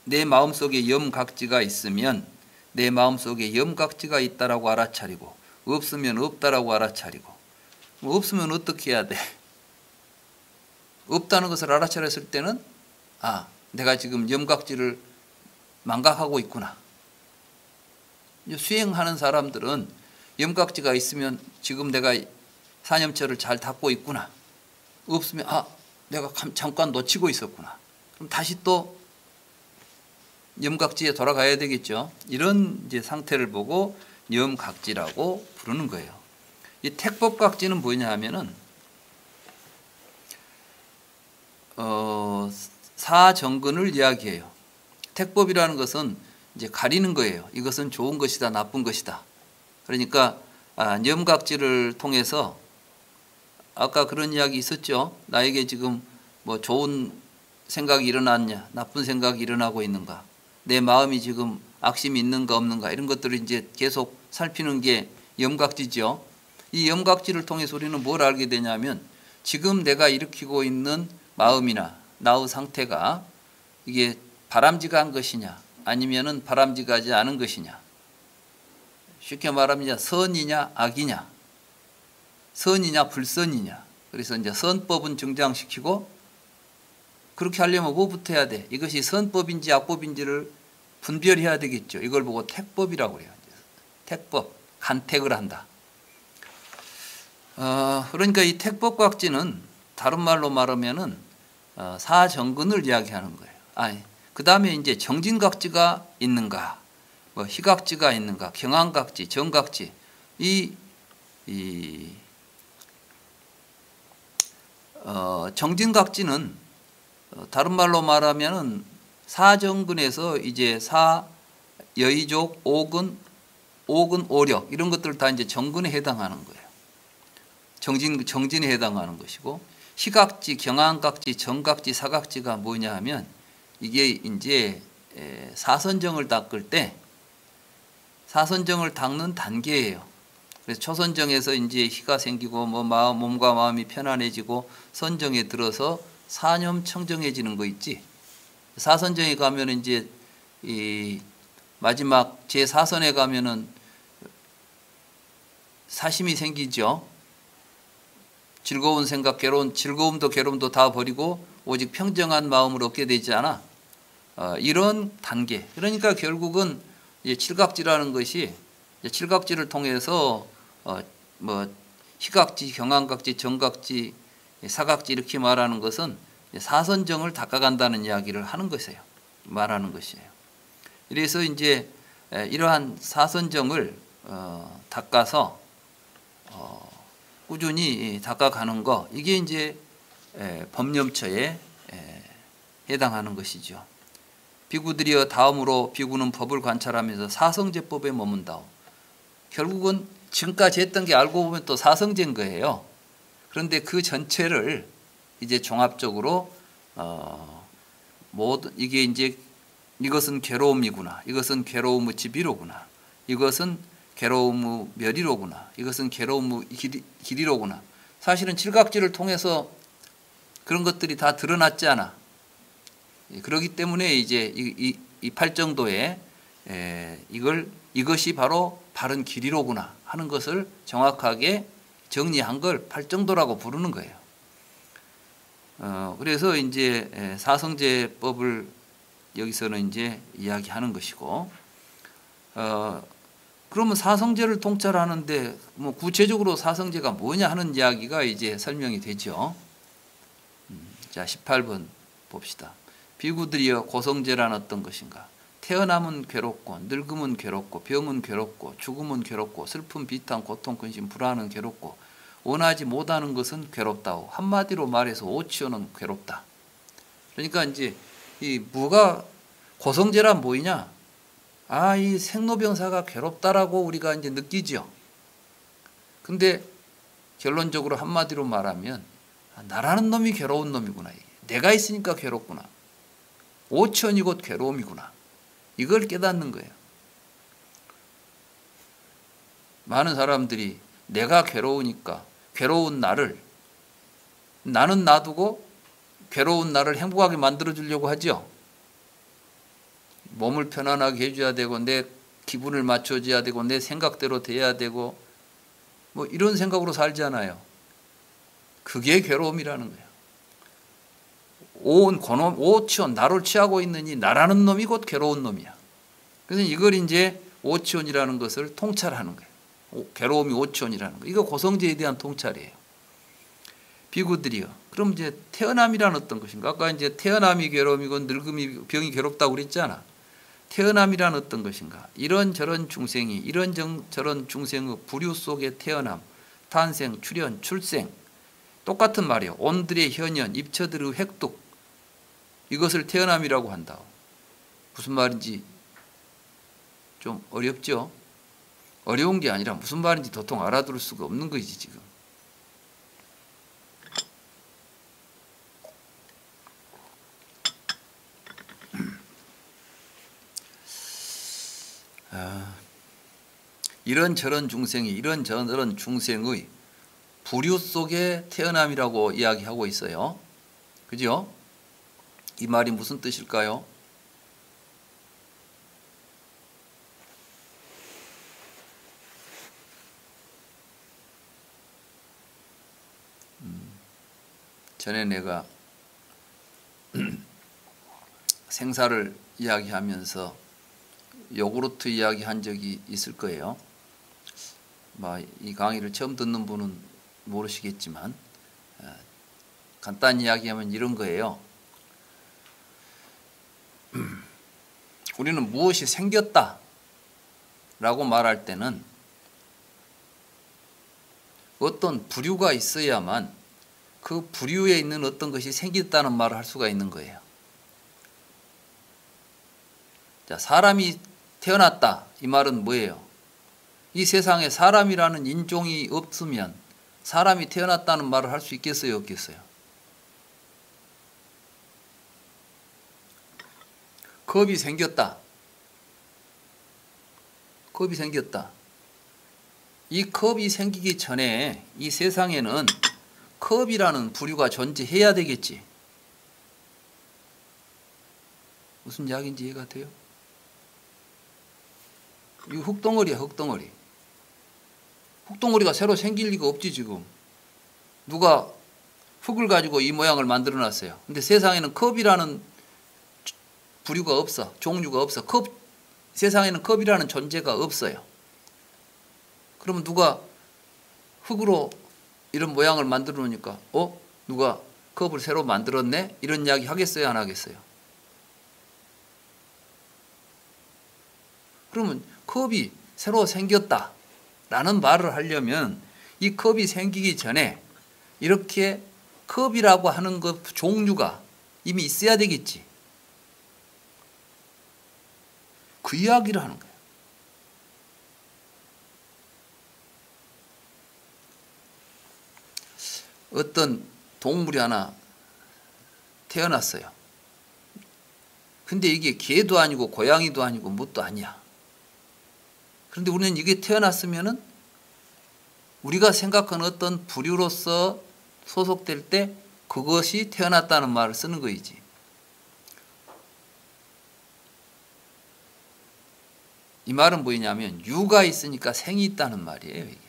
내 마음속에 염각지가 있으면 내 마음속에 염각지가 있다라고 알아차리고 없으면 없다라고 알아차리고 없으면 어떻게 해야 돼? 없다는 것을 알아차렸을 때는 내가 지금 염각지를 망각하고 있구나. 수행하는 사람들은 염각지가 있으면 지금 내가 사념처를 잘 닫고 있구나. 없으면 내가 잠깐 놓치고 있었구나. 그럼 다시 또 염각지에 돌아가야 되겠죠. 이런 이제 상태를 보고 염각지라고 부르는 거예요. 이 택법각지는 뭐냐 하면은 사정근을 이야기해요. 택법이라는 것은 이제 가리는 거예요. 이것은 좋은 것이다, 나쁜 것이다. 그러니까 염각지를 통해서 아까 그런 이야기 있었죠. 나에게 지금 뭐 좋은 생각이 일어났냐, 나쁜 생각이 일어나고 있는가, 내 마음이 지금 악심이 있는가 없는가, 이런 것들을 이제 계속 살피는 게 염각지죠. 이 염각지를 통해서 우리는 뭘 알게 되냐면 지금 내가 일으키고 있는 마음이나 나의 상태가 이게 바람직한 것이냐 아니면은 바람직하지 않은 것이냐, 쉽게 말하면 선이냐 악이냐, 선이냐 불선이냐. 그래서 이제 선법은 정장시키고, 그렇게 하려면 뭐부터 해야 돼? 이것이 선법인지 악법인지를 분별해야 되겠죠. 이걸 보고 택법이라고 해요. 택법, 간택을 한다. 그러니까 이 택법각지는 다른 말로 말하면은 사정근을 이야기하는 거예요. 그 다음에 이제 정진각지가 있는가, 뭐 희각지가 있는가, 경안각지, 정각지. 정진각지는 다른 말로 말하면은 사정근에서 이제 여의족, 오근, 오력 이런 것들 다 이제 정근에 해당하는 거예요. 정진에 해당하는 것이고, 희각지, 경안각지, 정각지, 사각지가 뭐냐 하면 이게 이제 사선정을 닦을 때 사선정을 닦는 단계예요. 그래서 초선정에서 이제 희가 생기고 뭐 몸과 마음이 편안해지고 선정에 들어서 사념청정해지는 거 있지. 사선정에 가면 이제 이 마지막 제4선에 가면은 사심이 생기죠. 즐거운 생각, 즐거움도 괴로움도 다 버리고 오직 평정한 마음을 얻게 되지 않아. 이런 단계. 그러니까 결국은 이제 칠각지라는 것이 이제 칠각지를 통해서 뭐 희각지, 경안각지, 정각지, 사각지 이렇게 말하는 것은 사선정을 닦아간다는 이야기를 하는 것이에요. 말하는 것이에요. 그래서 이제 이러한 사선정을 닦아서 꾸준히 닦아가는 거, 이게 이제 법념처에 해당하는 것이죠. 비구들이여 다음으로 비구는 법을 관찰하면서 사성제법에 머문다오. 결국은 지금까지 했던 게 알고 보면 또 사성제인 거예요. 그런데 그 전체를 이제 종합적으로 이게 이제 이것은 괴로움이구나, 이것은 괴로움의 지비로구나, 이것은 괴로움의 멸이로구나, 이것은 괴로움의 길이로구나. 사실은 칠각지를 통해서 그런 것들이 다 드러났지 않아. 그렇기 때문에 이제 이 팔정도에 이것이 바로 바른 길이로구나 하는 것을 정확하게 정리한 걸 팔정도라고 부르는 거예요. 그래서 이제 사성제법을 여기서는 이제 이야기하는 것이고, 그러면 사성제를 통찰하는데 뭐 구체적으로 사성제가 뭐냐 하는 이야기가 이제 설명이 되죠. 자, 18번 봅시다. 비구들이여 고성제란 어떤 것인가? 태어남은 괴롭고 늙음은 괴롭고 병은 괴롭고 죽음은 괴롭고 슬픔, 비탄, 고통, 근심, 불안은 괴롭고 원하지 못하는 것은 괴롭다고. 한마디로 말해서 오치오는 괴롭다. 그러니까 이제 이 뭐가 고성제란 뭐이냐? 이 생로병사가 괴롭다라고 우리가 이제 느끼죠. 근데 결론적으로 한마디로 말하면 나라는 놈이 괴로운 놈이구나. 내가 있으니까 괴롭구나. 오천이 곧 괴로움이구나. 이걸 깨닫는 거예요. 많은 사람들이 내가 괴로우니까 괴로운 나는 놔두고 괴로운 나를 행복하게 만들어주려고 하죠. 몸을 편안하게 해줘야 되고 내 기분을 맞춰줘야 되고 내 생각대로 돼야 되고 뭐 이런 생각으로 살잖아요. 그게 괴로움이라는 거예요. 오치온, 나를 취하고 있느니 나라는 놈이 곧 괴로운 놈이야. 그래서 이걸 이제 오치온이라는 것을 통찰하는 거예요. 괴로움이 오치온이라는 거. 이거 고성제에 대한 통찰이에요. 비구들이여. 그럼 이제 태어남이란 어떤 것인가? 아까 이제 태어남이 괴로움이고 늙음이 병이 괴롭다고 그랬잖아. 태어남이란 어떤 것인가? 이런저런 중생이 이런저런 중생의 부류 속에 태어남, 탄생, 출현, 출생 똑같은 말이에요. 온들의 현현, 입처들의 획득 이것을 태어남이라고 한다. 무슨 말인지 좀 어렵죠? 어려운 게 아니라 무슨 말인지 도통 알아들을 수가 없는 거지 지금. 이런저런 중생이 이런저런 중생의 부류 속에 태어남이라고 이야기하고 있어요. 그죠? 이 말이 무슨 뜻일까요? 전에 내가 생사를 이야기하면서 요구르트 이야기한 적이 있을 거예요. 이 강의를 처음 듣는 분은 모르시겠지만 간단히 이야기하면 이런 거예요. 우리는 무엇이 생겼다 라고 말할 때는 어떤 부류가 있어야만 그 부류에 있는 어떤 것이 생겼다는 말을 할 수가 있는 거예요. 자, 사람이 태어났다 이 말은 뭐예요? 이 세상에 사람이라는 인종이 없으면 사람이 태어났다는 말을 할 수 있겠어요, 없겠어요? 겁이 생겼다. 겁이 생겼다. 이 겁이 생기기 전에 이 세상에는 겁이라는 부류가 존재해야 되겠지. 무슨 이야기인지 이해가 돼요? 이 흙덩어리야, 흙덩어리. 흙덩어리가 새로 생길 리가 없지 지금. 누가 흙을 가지고 이 모양을 만들어 놨어요. 근데 세상에는 컵이라는 부류가 없어. 종류가 없어. 세상에는 컵이라는 존재가 없어요. 그러면 누가 흙으로 이런 모양을 만들어 놓으니까 누가 컵을 새로 만들었네? 이런 이야기 하겠어요, 안 하겠어요? 그러면 컵이 새로 생겼다 라는 말을 하려면 이 컵이 생기기 전에 이렇게 컵이라고 하는 것 종류가 이미 있어야 되겠지. 그 이야기를 하는 거예요. 어떤 동물이 하나 태어났어요. 근데 이게 개도 아니고 고양이도 아니고 뭣도 아니야. 그런데 우리는 이게 태어났으면은 우리가 생각하는 어떤 부류로서 소속될 때 그것이 태어났다는 말을 쓰는 거이지. 이 말은 뭐냐면 유가 있으니까 생이 있다는 말이에요, 이게.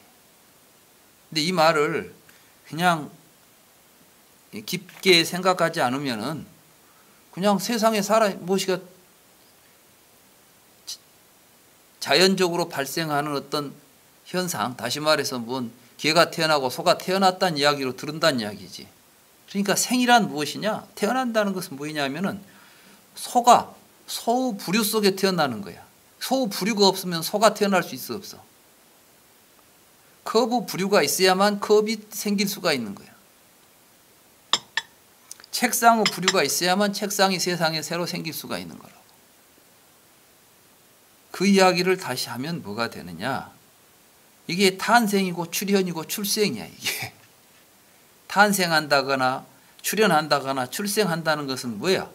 근데 이 말을 그냥 깊게 생각하지 않으면은 그냥 세상에 무엇이가 자연적으로 발생하는 어떤 현상, 다시 말해서 개가 태어나고 소가 태어났다는 이야기로 들은다는 이야기지. 그러니까 생이란 무엇이냐? 태어난다는 것은 뭐냐면은 소가 소의 부류 속에 태어나는 거야. 소의 부류가 없으면 소가 태어날 수 있어, 없어? 컵의 부류가 있어야만 컵이 생길 수가 있는 거야. 책상의 부류가 있어야만 책상이 세상에 새로 생길 수가 있는 거라고. 그 이야기를 다시 하면 뭐가 되느냐? 이게 탄생이고 출현이고 출생이야, 이게. 탄생한다거나 출현한다거나 출생한다는 것은 뭐야?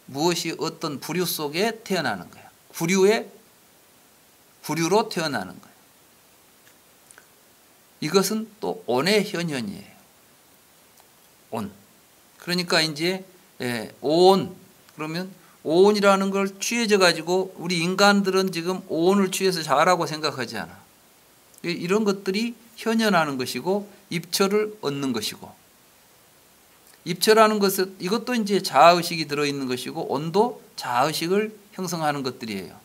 무엇이 어떤 부류 속에 태어나는 거야. 부류로 태어나는 거야. 이것은 또 온의 현현이에요. 온. 그러니까 이제 오온, 그러면 오온이라는 걸 취해져 가지고 우리 인간들은 지금 오온을 취해서 자라고 생각하지 않아. 이런 것들이 현현하는 것이고 입처를 얻는 것이고, 입처라는 것은 이것도 이제 자아의식이 들어있는 것이고 온도 자아의식을 형성하는 것들이에요.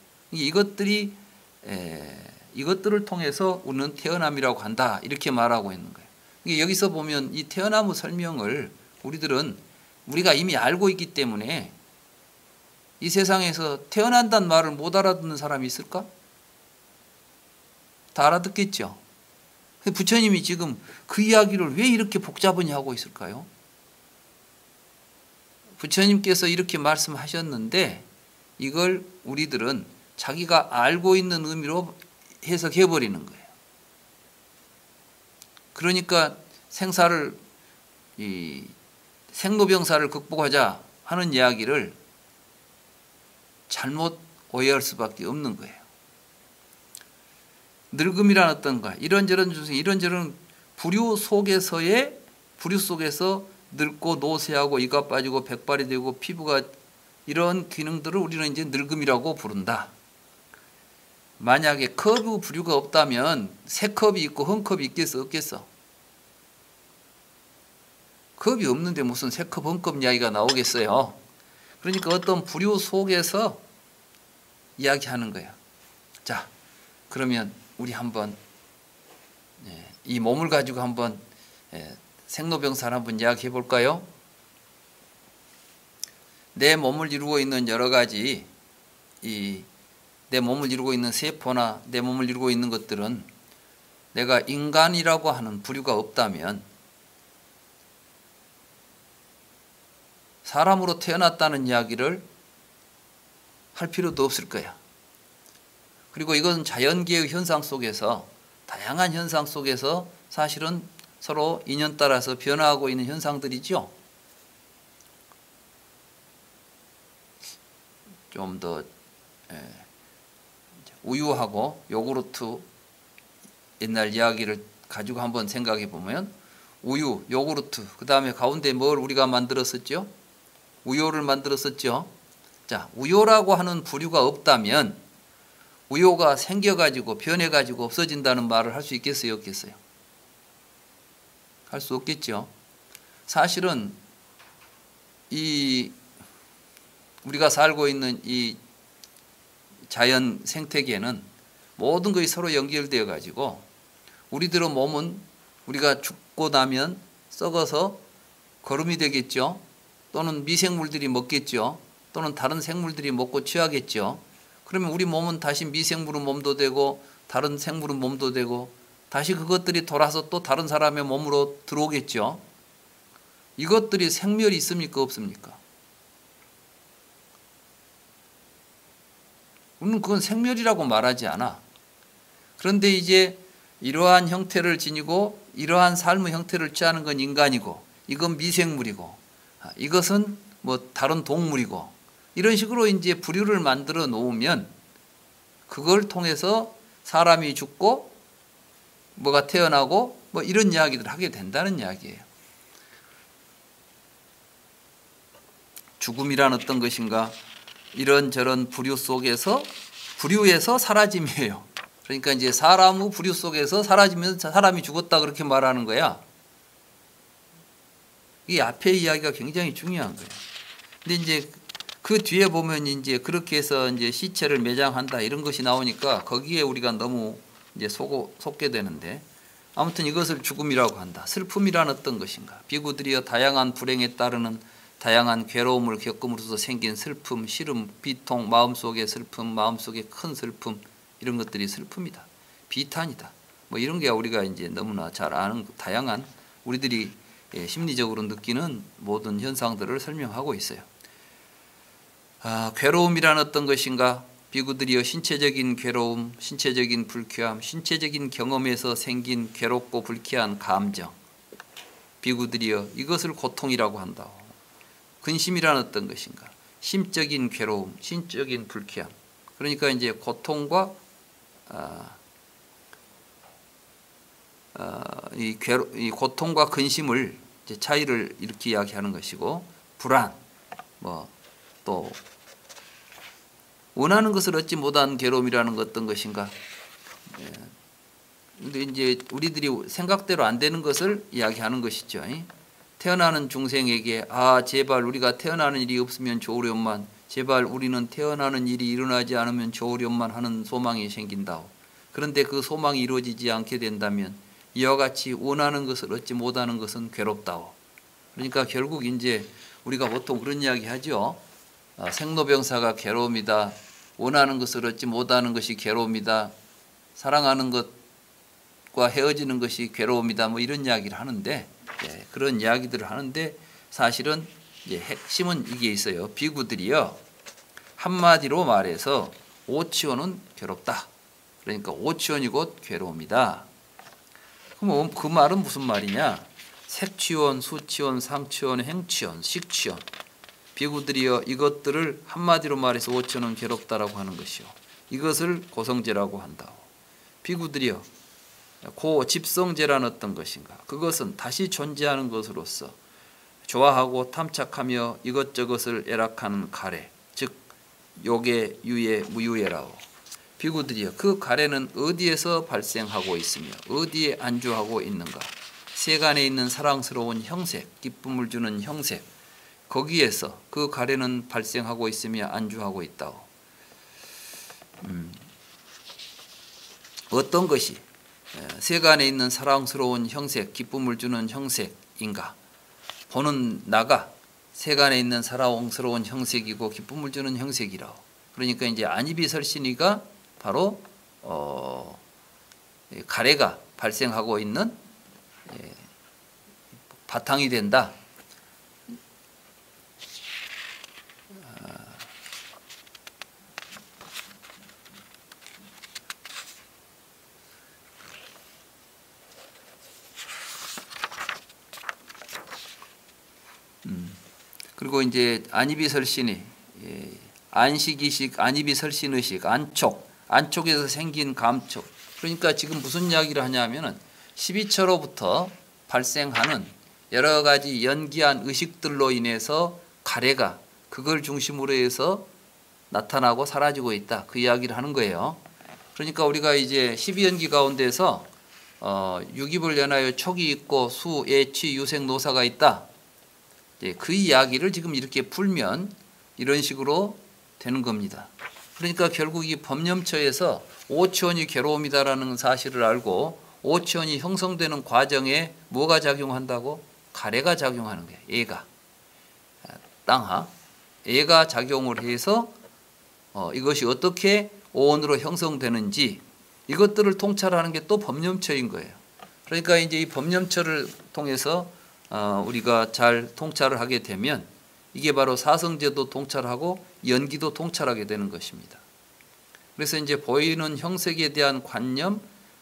이것들을 통해서 우리는 태어남이라고 한다 이렇게 말하고 있는 거예요. 이게 여기서 보면 이 태어나무 설명을 우리가 이미 알고 있기 때문에 이 세상에서 태어난다는 말을 못 알아듣는 사람이 있을까? 다 알아듣겠죠. 부처님이 지금 그 이야기를 왜 이렇게 복잡하게 하고 있을까요? 부처님께서 이렇게 말씀하셨는데 이걸 우리들은 자기가 알고 있는 의미로 해석해 버리는 거예요. 그러니까 생로병사를 극복하자 하는 이야기를 잘못 오해할 수밖에 없는 거예요. 늙음이란 어떤가? 이런저런 부류 속에서 늙고 노쇠하고 이가 빠지고 백발이 되고 피부가 이런 기능들을 우리는 이제 늙음이라고 부른다. 만약에 컵의 부류가 없다면 새 컵이 있고 헌 컵이 있겠어 없겠어? 컵이 없는데 무슨 새 컵, 헌 컵 이야기가 나오겠어요. 그러니까 어떤 부류 속에서 이야기하는 거야. 자, 그러면 우리 한번 이 몸을 가지고 한번 생로병사를 한번 이야기해 볼까요? 내 몸을 이루고 있는 여러 가지 내 몸을 이루고 있는 세포나 내 몸을 이루고 있는 것들은 내가 인간이라고 하는 부류가 없다면 사람으로 태어났다는 이야기를 할 필요도 없을 거야. 그리고 이건 자연계의 현상 속에서 다양한 현상 속에서 사실은 서로 인연 따라서 변화하고 있는 현상들이죠. 좀 더 우유하고 요구르트 옛날 이야기를 가지고 한번 생각해 보면 우유, 요구르트, 그 다음에 가운데 뭘 우리가 만들었었죠? 우유를 만들었었죠. 자, 우유라고 하는 부류가 없다면 우유가 생겨가지고 변해가지고 없어진다는 말을 할 수 있겠어요, 없겠어요? 할 수 없겠죠. 사실은 우리가 살고 있는 이 자연 생태계는 모든 것이 서로 연결되어 가지고 우리들의 몸은 우리가 죽고 나면 썩어서 거름이 되겠죠. 또는 미생물들이 먹겠죠. 또는 다른 생물들이 먹고 취하겠죠. 그러면 우리 몸은 다시 미생물의 몸도 되고 다른 생물의 몸도 되고 다시 그것들이 돌아서 또 다른 사람의 몸으로 들어오겠죠. 이것들이 생멸이 있습니까? 없습니까? 우리는 그건 생멸이라고 말하지 않아. 그런데 이제 이러한 형태를 지니고 이러한 삶의 형태를 취하는 건 인간이고 이건 미생물이고 이것은 뭐 다른 동물이고 이런 식으로 이제 부류를 만들어 놓으면 그걸 통해서 사람이 죽고 뭐가 태어나고 뭐 이런 이야기들을 하게 된다는 이야기예요. 죽음이란 어떤 것인가? 이런저런 부류에서 사라짐이에요. 그러니까 이제 사람의 부류 속에서 사라지면서 사람이 죽었다 그렇게 말하는 거야. 이 앞에 이야기가 굉장히 중요한 거예요. 근데 이제 그 뒤에 보면 이제 그렇게 해서 이제 시체를 매장한다 이런 것이 나오니까 거기에 우리가 너무 이제 속게 되는데 아무튼 이것을 죽음이라고 한다. 슬픔이란 어떤 것인가? 비구들이여 다양한 불행에 따르는 다양한 괴로움을 겪음으로써 생긴 슬픔, 시름, 비통, 마음속의 슬픔, 마음속의 큰 슬픔 이런 것들이 슬픔이다. 비탄이다. 뭐 이런 게 우리가 이제 너무나 잘 아는 다양한 우리들이 심리적으로 느끼는 모든 현상들을 설명하고 있어요. 괴로움이란 어떤 것인가? 비구들이여 신체적인 괴로움, 신체적인 불쾌함, 신체적인 경험에서 생긴 괴롭고 불쾌한 감정. 비구들이여 이것을 고통이라고 한다. 근심이란 어떤 것인가? 심적인 괴로움, 심적인 불쾌함. 그러니까 이제 고통과 이 고통과 근심을 이제 차이를 이렇게 이야기하는 것이고 불안, 뭐 또 원하는 것을 얻지 못한 괴로움이라는 것 어떤 것인가? 근데 이제 우리들이 생각대로 안 되는 것을 이야기하는 것이죠. 태어나는 중생에게 제발 우리가 태어나는 일이 없으면 좋으련만, 제발 우리는 태어나는 일이 일어나지 않으면 좋으련만 하는 소망이 생긴다오. 그런데 그 소망이 이루어지지 않게 된다면 이와 같이 원하는 것을 얻지 못하는 것은 괴롭다오. 그러니까 결국 이제 우리가 보통 그런 이야기 하죠. 생로병사가 괴로움이다. 원하는 것을 얻지 못하는 것이 괴로움이다. 사랑하는 것과 헤어지는 것이 괴로움이다. 뭐 이런 이야기를 하는데, 그런 이야기들을 하는데 사실은 이제 핵심은 이게 있어요. 비구들이요, 한마디로 말해서 오치원은 괴롭다. 그러니까 오치원이 곧 괴로움이다. 그럼 그 말은 무슨 말이냐? 색취원, 수취원, 상취원, 행취원, 식취원. 비구들이여 이것들을 한마디로 말해서 오치원은 괴롭다라고 하는 것이요. 이것을 고성제라고 한다. 비구들이여 고 집성제란 어떤 것인가? 그것은 다시 존재하는 것으로서 좋아하고 탐착하며 이것저것을 애락하는 가래, 즉 요계, 유예, 무유예라오. 비구들이여 그 가래는 어디에서 발생하고 있으며 어디에 안주하고 있는가? 세간에 있는 사랑스러운 형색, 기쁨을 주는 형색, 거기에서 그 가래는 발생하고 있으며 안주하고 있다오. 어떤 것이 세간에 있는 사랑스러운 형색, 기쁨을 주는 형색인가? 보는 나가 세간에 있는 사랑스러운 형색이고 기쁨을 주는 형색이라오. 그러니까 이제 안이비설신이가 바로 가래가 발생하고 있는 바탕이 된다. 그리고 이제 안이비설신이 안식이식, 안이비설신의식, 안촉에서 생긴 감촉. 그러니까 지금 무슨 이야기를 하냐면은 12처로부터 발생하는 여러 가지 연기한 의식들로 인해서 가래가 그걸 중심으로 해서 나타나고 사라지고 있다. 그 이야기를 하는 거예요. 그러니까 우리가 이제 12연기 가운데서 유깁을 연하여 촉이 있고 수, 예취, 유생, 노사가 있다. 그 이야기를 지금 이렇게 풀면 이런 식으로 되는 겁니다. 그러니까 결국 이 법념처에서 오치원이 괴로움이다라는 사실을 알고 오치원이 형성되는 과정에 뭐가 작용한다고? 가래가 작용하는 거예요. 애가. 땅하. 애가 작용을 해서 이것이 어떻게 오온으로 형성되는지 이것들을 통찰하는 게 또 법념처인 거예요. 그러니까 이제 이 법념처를 통해서 우리가 잘 통찰을 하게 되면 이게 바로 사성제도 통찰하고 연기도 통찰하게 되는 것입니다. 그래서 이제 보이는 형색에 대한 관념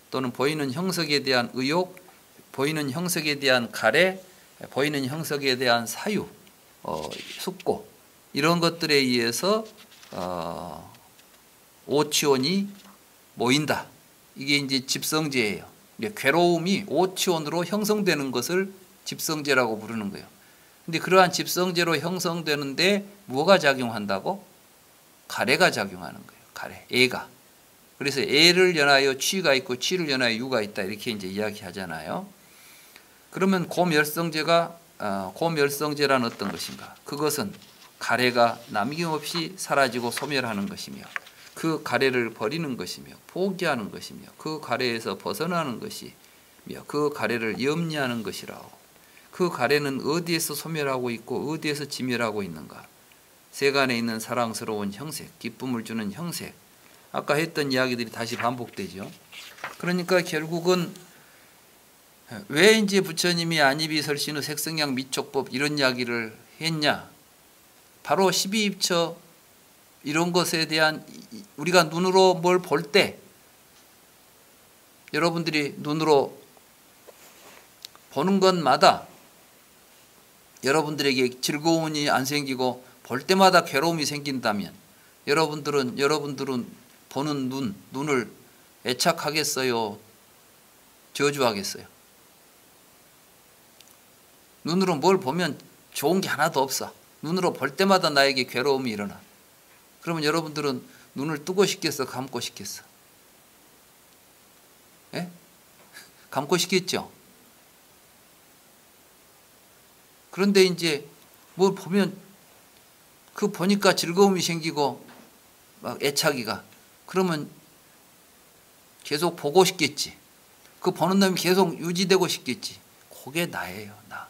또는 보이는 형색에 대한 의욕, 보이는 형색에 대한 가래, 보이는 형색에 대한 사유, 숙고 이런 것들에 의해서 오치원이 모인다. 이게 이제 집성제예요. 괴로움이 오치원으로 형성되는 것을 집성제라고 부르는 거예요. 근데 그러한 집성제로 형성되는데 뭐가 작용한다고? 가래가 작용하는 거예요. 가래, 애가. 그래서 애를 연하여 취가 있고 취를 연하여 유가 있다 이렇게 이제 이야기하잖아요. 그러면 고멸성제가 고멸성제란 어떤 것인가? 그것은 가래가 남김없이 사라지고 소멸하는 것이며 그 가래를 버리는 것이며 포기하는 것이며 그 가래에서 벗어나는 것이며 그 가래를 염려하는 것이라고. 그 가래는 어디에서 소멸하고 있고 어디에서 지멸하고 있는가? 세간에 있는 사랑스러운 형색, 기쁨을 주는 형색. 아까 했던 이야기들이 다시 반복되죠. 그러니까 결국은 왜 이제 부처님이 안이비설신의 색성양 미촉법 이런 이야기를 했냐? 바로 12입처 이런 것에 대한 우리가 눈으로 뭘 볼 때 여러분들이 눈으로 보는 것마다 여러분들에게 즐거움이 안 생기고 볼 때마다 괴로움이 생긴다면 여러분들은 보는 눈을 애착하겠어요? 저주하겠어요? 눈으로 뭘 보면 좋은 게 하나도 없어. 눈으로 볼 때마다 나에게 괴로움이 일어나. 그러면 여러분들은 눈을 뜨고 싶겠어? 감고 싶겠어? 예? 감고 싶겠죠? 그런데 이제 뭘 보면 그 보니까 즐거움이 생기고 막 애착이가 그러면 계속 보고 싶겠지. 그 보는 놈이 계속 유지되고 싶겠지. 그게 나예요, 나.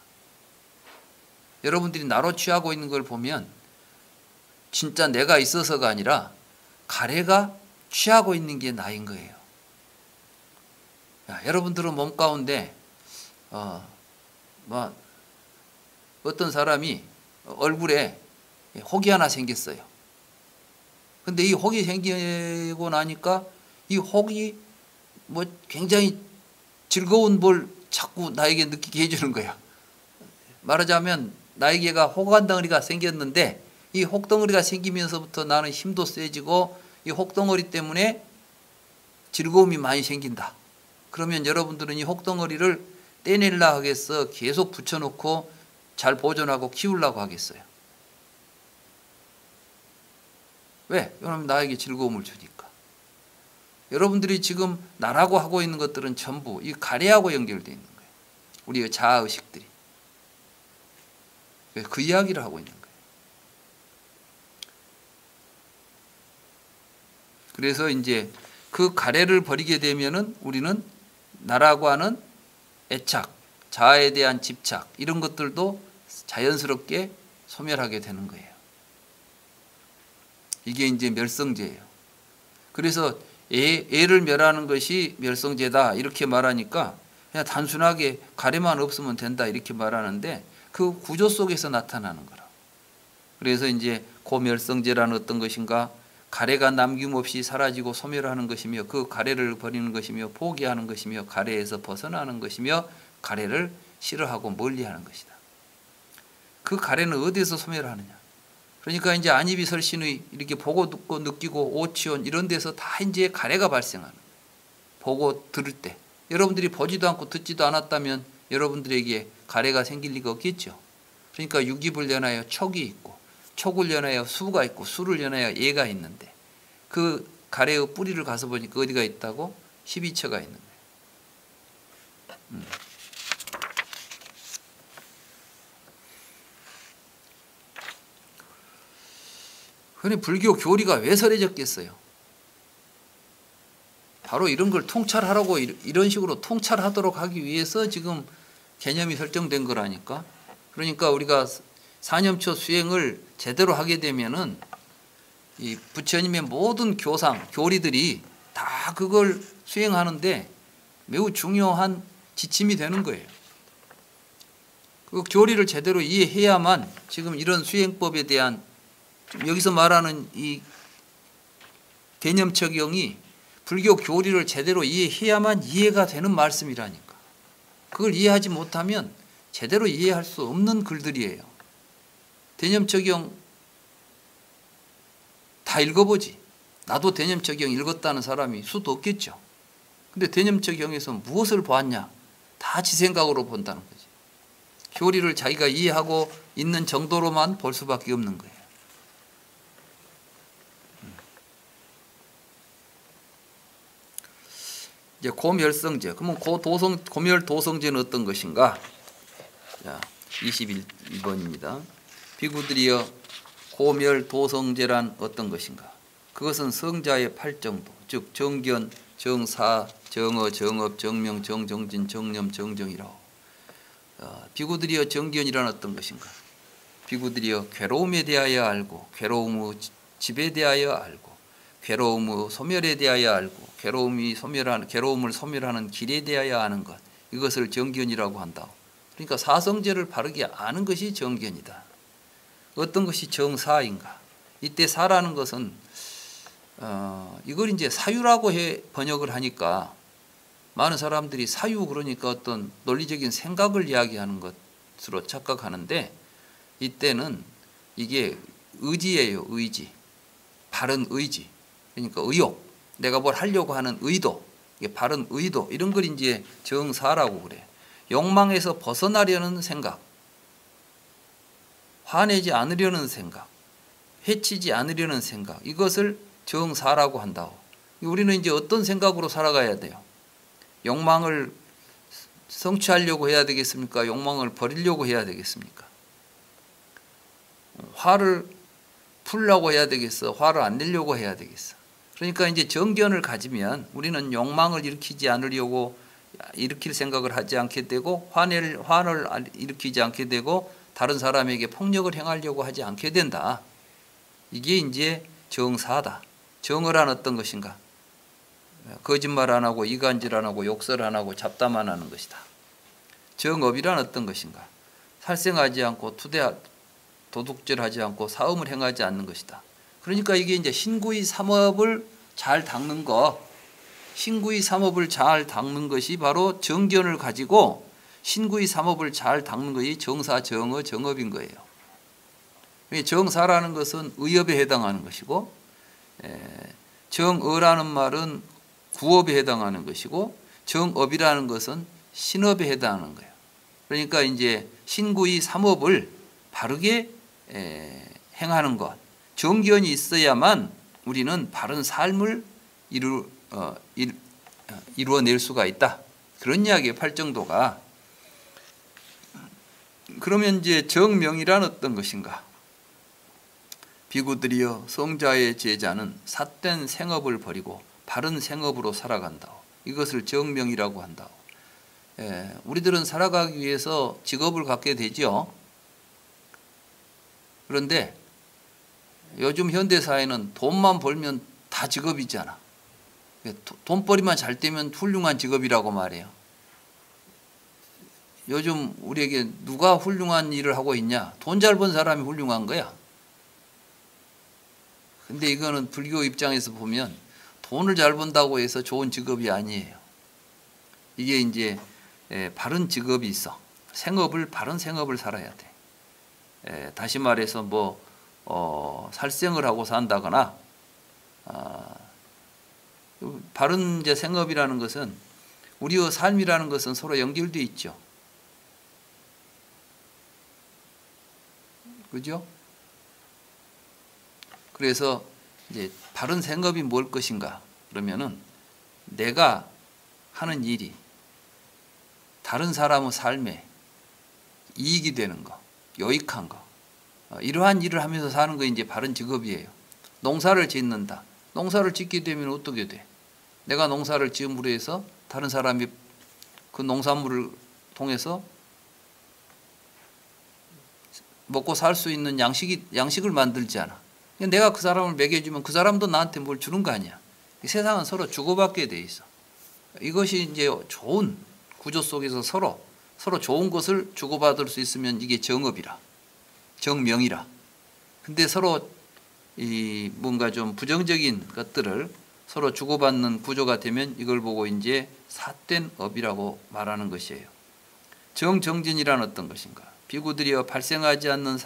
여러분들이 나로 취하고 있는 걸 보면 진짜 내가 있어서가 아니라 가래가 취하고 있는 게 나인 거예요. 여러분들은 몸 가운데 어떤 사람이 얼굴에 혹이 하나 생겼어요. 근데 이 혹이 생기고 나니까 이 혹이 굉장히 즐거운 뭘 자꾸 나에게 느끼게 해주는 거야. 말하자면 나에게가 혹한 덩어리가 생겼는데 이 혹덩어리가 생기면서부터 나는 힘도 세지고 이 혹덩어리 때문에 즐거움이 많이 생긴다. 그러면 여러분들은 이 혹덩어리를 떼내려 하겠어? 계속 붙여놓고 잘 보존하고 키우려고 하겠어요? 왜? 왜냐하면 나에게 즐거움을 주니까. 여러분들이 지금 나라고 하고 있는 것들은 전부 이 가래하고 연결되어 있는 거예요. 우리의 자아의식들이. 그 이야기를 하고 있는 거예요. 그래서 이제 그 가래를 버리게 되면은 우리는 나라고 하는 애착, 자아에 대한 집착 이런 것들도 자연스럽게 소멸하게 되는 거예요. 이게 이제 멸성제예요. 그래서 애를 멸하는 것이 멸성제다 이렇게 말하니까 그냥 단순하게 가래만 없으면 된다 이렇게 말하는데 그 구조 속에서 나타나는 거라. 그래서 이제 고멸성제라는 어떤 것인가, 가래가 남김없이 사라지고 소멸하는 것이며 그 가래를 버리는 것이며 포기하는 것이며 가래에서 벗어나는 것이며 가래를 싫어하고 멀리하는 것이다. 그 가래는 어디에서 소멸하느냐? 그러니까 이제 안입이 설신의 이렇게 보고 듣고 느끼고 오치온 이런 데서 다 이제 가래가 발생하는 거예요. 보고 들을 때 여러분들이 보지도 않고 듣지도 않았다면 여러분들에게 가래가 생길 리가 없겠죠. 그러니까 육입을 연하여 촉이 있고 촉을 연하여 수가 있고 수를 연하여 예가 있는데 그 가래의 뿌리를 가서 보니까 어디가 있다고? 12처가 있는 거예요. 그러니 불교 교리가 왜 설해졌겠어요? 바로 이런 걸 통찰하라고 이런 식으로 통찰하도록 하기 위해서 지금 개념이 설정된 거라니까. 그러니까 우리가 사념초 수행을 제대로 하게 되면은 이 부처님의 모든 교상, 교리들이 다 그걸 수행하는데 매우 중요한 지침이 되는 거예요. 그 교리를 제대로 이해해야만 지금 이런 수행법에 대한 여기서 말하는 이 개념적용이 불교 교리를 제대로 이해해야만 이해가 되는 말씀이라니까. 그걸 이해하지 못하면 제대로 이해할 수 없는 글들이에요. 대념적용 다 읽어보지. 나도 대념적용 읽었다는 사람이 수도 없겠죠. 근데 대념적용에서 무엇을 보았냐? 다 지 생각으로 본다는 거지. 교리를 자기가 이해하고 있는 정도로만 볼 수밖에 없는 거예요. 이제 고멸성제. 그러면 고멸도성제는 어떤 것인가? 자, 21번입니다. 비구들이여 고멸도성제란 어떤 것인가? 그것은 성자의 8정도, 즉 정견, 정사, 정어, 정업, 정명, 정정진, 정념, 정정이라고. 비구들이여 정견이란 어떤 것인가? 비구들이여 괴로움에 대하여 알고 괴로움의 집에 대하여 알고 괴로움의 소멸에 대하여 알고 괴로움을 소멸하는 길에 대하여 아는 것, 이것을 정견이라고 한다. 그러니까 사성제를 바르게 아는 것이 정견이다. 어떤 것이 정사인가? 이때 사라는 것은 이걸 이제 사유라고 번역을 하니까 많은 사람들이 사유 그러니까 어떤 논리적인 생각을 이야기하는 것으로 착각하는데 이때는 이게 의지예요. 의지. 바른 의지. 그러니까 의욕. 내가 뭘 하려고 하는 의도. 이게 바른 의도. 이런 걸 이제 정사라고 그래. 욕망에서 벗어나려는 생각. 화내지 않으려는 생각. 해치지 않으려는 생각. 이것을 정사라고 한다고. 우리는 이제 어떤 생각으로 살아가야 돼요? 욕망을 성취하려고 해야 되겠습니까? 욕망을 버리려고 해야 되겠습니까? 화를 풀려고 해야 되겠어? 화를 안 내려고 해야 되겠어? 그러니까 이제 정견을 가지면 우리는 욕망을 일으키지 않으려고 일으킬 생각을 하지 않게 되고 화를 일으키지 않게 되고 다른 사람에게 폭력을 행하려고 하지 않게 된다. 이게 이제 정사다. 정의란 어떤 것인가? 거짓말 안 하고 이간질 안 하고 욕설 안 하고 잡담 안 하는 것이다. 정업이란 어떤 것인가? 살생하지 않고 도둑질하지 않고 사음을 행하지 않는 것이다. 그러니까 이게 이제 신구의 삼업을 잘 닦는 것, 신구의 삼업을 잘 닦는 것이 바로 정견을 가지고 신구의 삼업을 잘 닦는 것이 정사, 정어, 정업인 거예요. 정사라는 것은 의업에 해당하는 것이고, 정어라는 말은 구업에 해당하는 것이고, 정업이라는 것은 신업에 해당하는 거예요. 그러니까 이제 신구의 삼업을 바르게 행하는 것, 정견이 있어야만 우리는 바른 삶을 이루어낼 수가 있다. 그런 이야기의 팔정도가. 그러면 이제 정명이란 어떤 것인가? 비구들이여 성자의 제자는 삿된 생업을 버리고 바른 생업으로 살아간다. 이것을 정명이라고 한다. 우리들은 살아가기 위해서 직업을 갖게 되죠. 그런데 요즘 현대사회는 돈만 벌면 다 직업이잖아. 돈벌이만 잘 되면 훌륭한 직업이라고 말해요. 요즘 우리에게 누가 훌륭한 일을 하고 있냐? 돈 잘 번 사람이 훌륭한 거야. 근데 이거는 불교 입장에서 보면 돈을 잘 번다고 해서 좋은 직업이 아니에요. 이게 이제 바른 직업이 있어. 바른 생업을 살아야 돼. 다시 말해서 살생을 하고 산다거나, 바른 이제 생업이라는 것은 우리의 삶이라는 것은 서로 연결되어 있죠. 그죠? 그래서 이제 바른 생업이 뭘 것인가? 그러면은 내가 하는 일이 다른 사람의 삶에 이익이 되는 거, 유익한 거, 이러한 일을 하면서 사는 거 이제 바른 직업이에요. 농사를 짓는다. 농사를 짓게 되면 어떻게 돼? 내가 농사를 지음으로 해서 다른 사람이 그 농산물을 통해서 먹고 살 수 있는 양식을 만들잖아. 내가 그 사람을 먹여주면 그 사람도 나한테 뭘 주는 거 아니야. 세상은 서로 주고받게 돼 있어. 이것이 이제 좋은 구조 속에서 서로 좋은 것을 주고받을 수 있으면 이게 정업이라, 정명이라. 근데 서로 뭔가 좀 부정적인 것들을 서로 주고받는 구조가 되면 이걸 보고 이제 삿된 업이라고 말하는 것이에요. 정정진이란 어떤 것인가? 비구들이여 발생하지 않는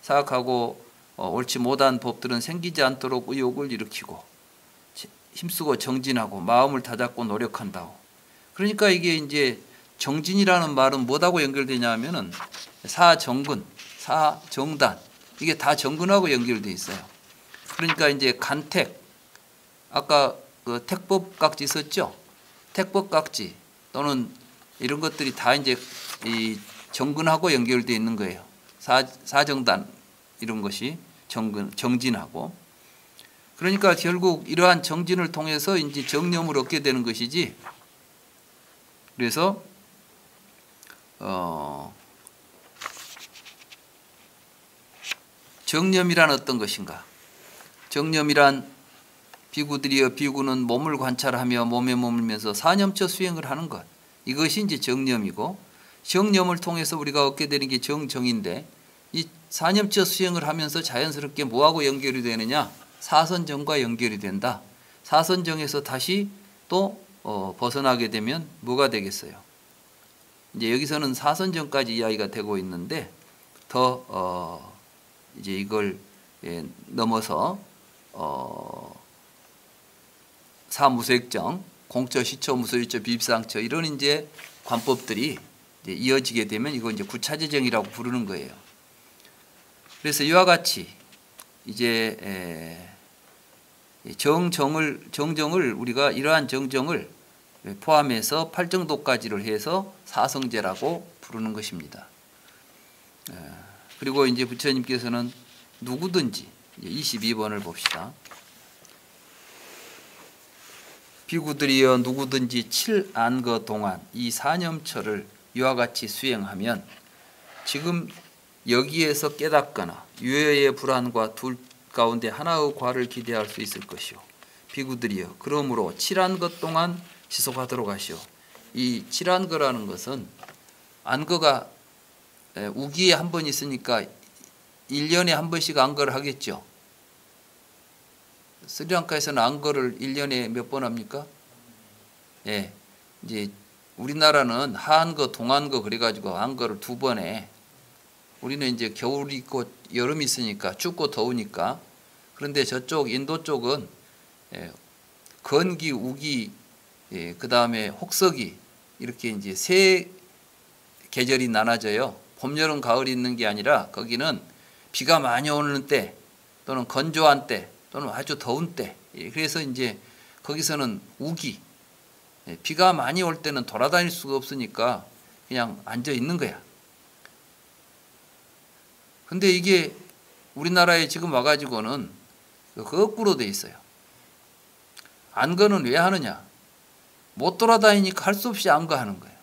사악하고 옳지 못한 법들은 생기지 않도록 의욕을 일으키고 힘쓰고 정진하고 마음을 다잡고 노력한다고. 그러니까 이게 이제 정진이라는 말은 뭐하고 연결되냐 하면은 사정근, 사정단, 이게 다 정근하고 연결되어 있어요. 그러니까 이제 간택, 아까 그 택법각지 있었죠? 택법각지 또는 이런 것들이 다 이제 이 정근하고 연결되어 있는 거예요. 사정단 이런 것이 정진하고. 그러니까 결국 이러한 정진을 통해서 이제 정념을 얻게 되는 것이지. 그래서 정념이란 어떤 것인가? 정념이란 비구는 몸을 관찰하며 몸에 머물면서 사념처 수행을 하는 것. 이것이 이제 정념이고, 정념을 통해서 우리가 얻게 되는 게 정정인데, 이 사념처 수행을 하면서 자연스럽게 뭐하고 연결이 되느냐? 사선정과 연결이 된다. 사선정에서 다시 또 벗어나게 되면 뭐가 되겠어요? 이제 여기서는 사선정까지 이야기가 되고 있는데 더 이제 이걸 넘어서 사무색정, 공처, 시처, 무소유처, 비입상처 이런 이제 관법들이 이제 이어지게 되면 이거 이제 구차제정이라고 부르는 거예요. 그래서 이와 같이 이제 정정을 우리가 이러한 정정을 포함해서 팔정도까지를 해서 사성제라고 부르는 것입니다. 그리고 이제 부처님께서는 누구든지 22번을 봅시다. 비구들이여 누구든지 7안거 동안 이 사념처를 이와 같이 수행하면 지금 여기에서 깨닫거나 유효의 불안과 둘 가운데 하나의 과를 기대할 수 있을 것이요. 비구들이여 그러므로 7안거 동안 지속하도록 하시오. 이 7안거라는 것은 안거가 우기에 한 번 있으니까 1년에 한 번씩 안거를 하겠죠. 스리랑카에서는 안거를 1년에 몇 번 합니까? 예. 이제 우리나라는 하안거, 동안거 그래가지고 안거를 2번 해. 우리는 이제 겨울이 있고 여름이 있으니까 춥고 더우니까. 그런데 저쪽 인도 쪽은 건기, 우기, 그 다음에 혹서기 이렇게 이제 세 계절이 나눠져요. 봄, 여름, 가을이 있는 게 아니라 거기는 비가 많이 오는 때 또는 건조한 때 또는 아주 더운 때. 그래서 이제 거기서는 우기, 비가 많이 올 때는 돌아다닐 수가 없으니까 그냥 앉아 있는 거야. 근데 이게 우리나라에 지금 와가지고는 거꾸로 돼 있어요. 안거는 왜 하느냐? 못 돌아다니니까 할 수 없이 안거하는 거예요.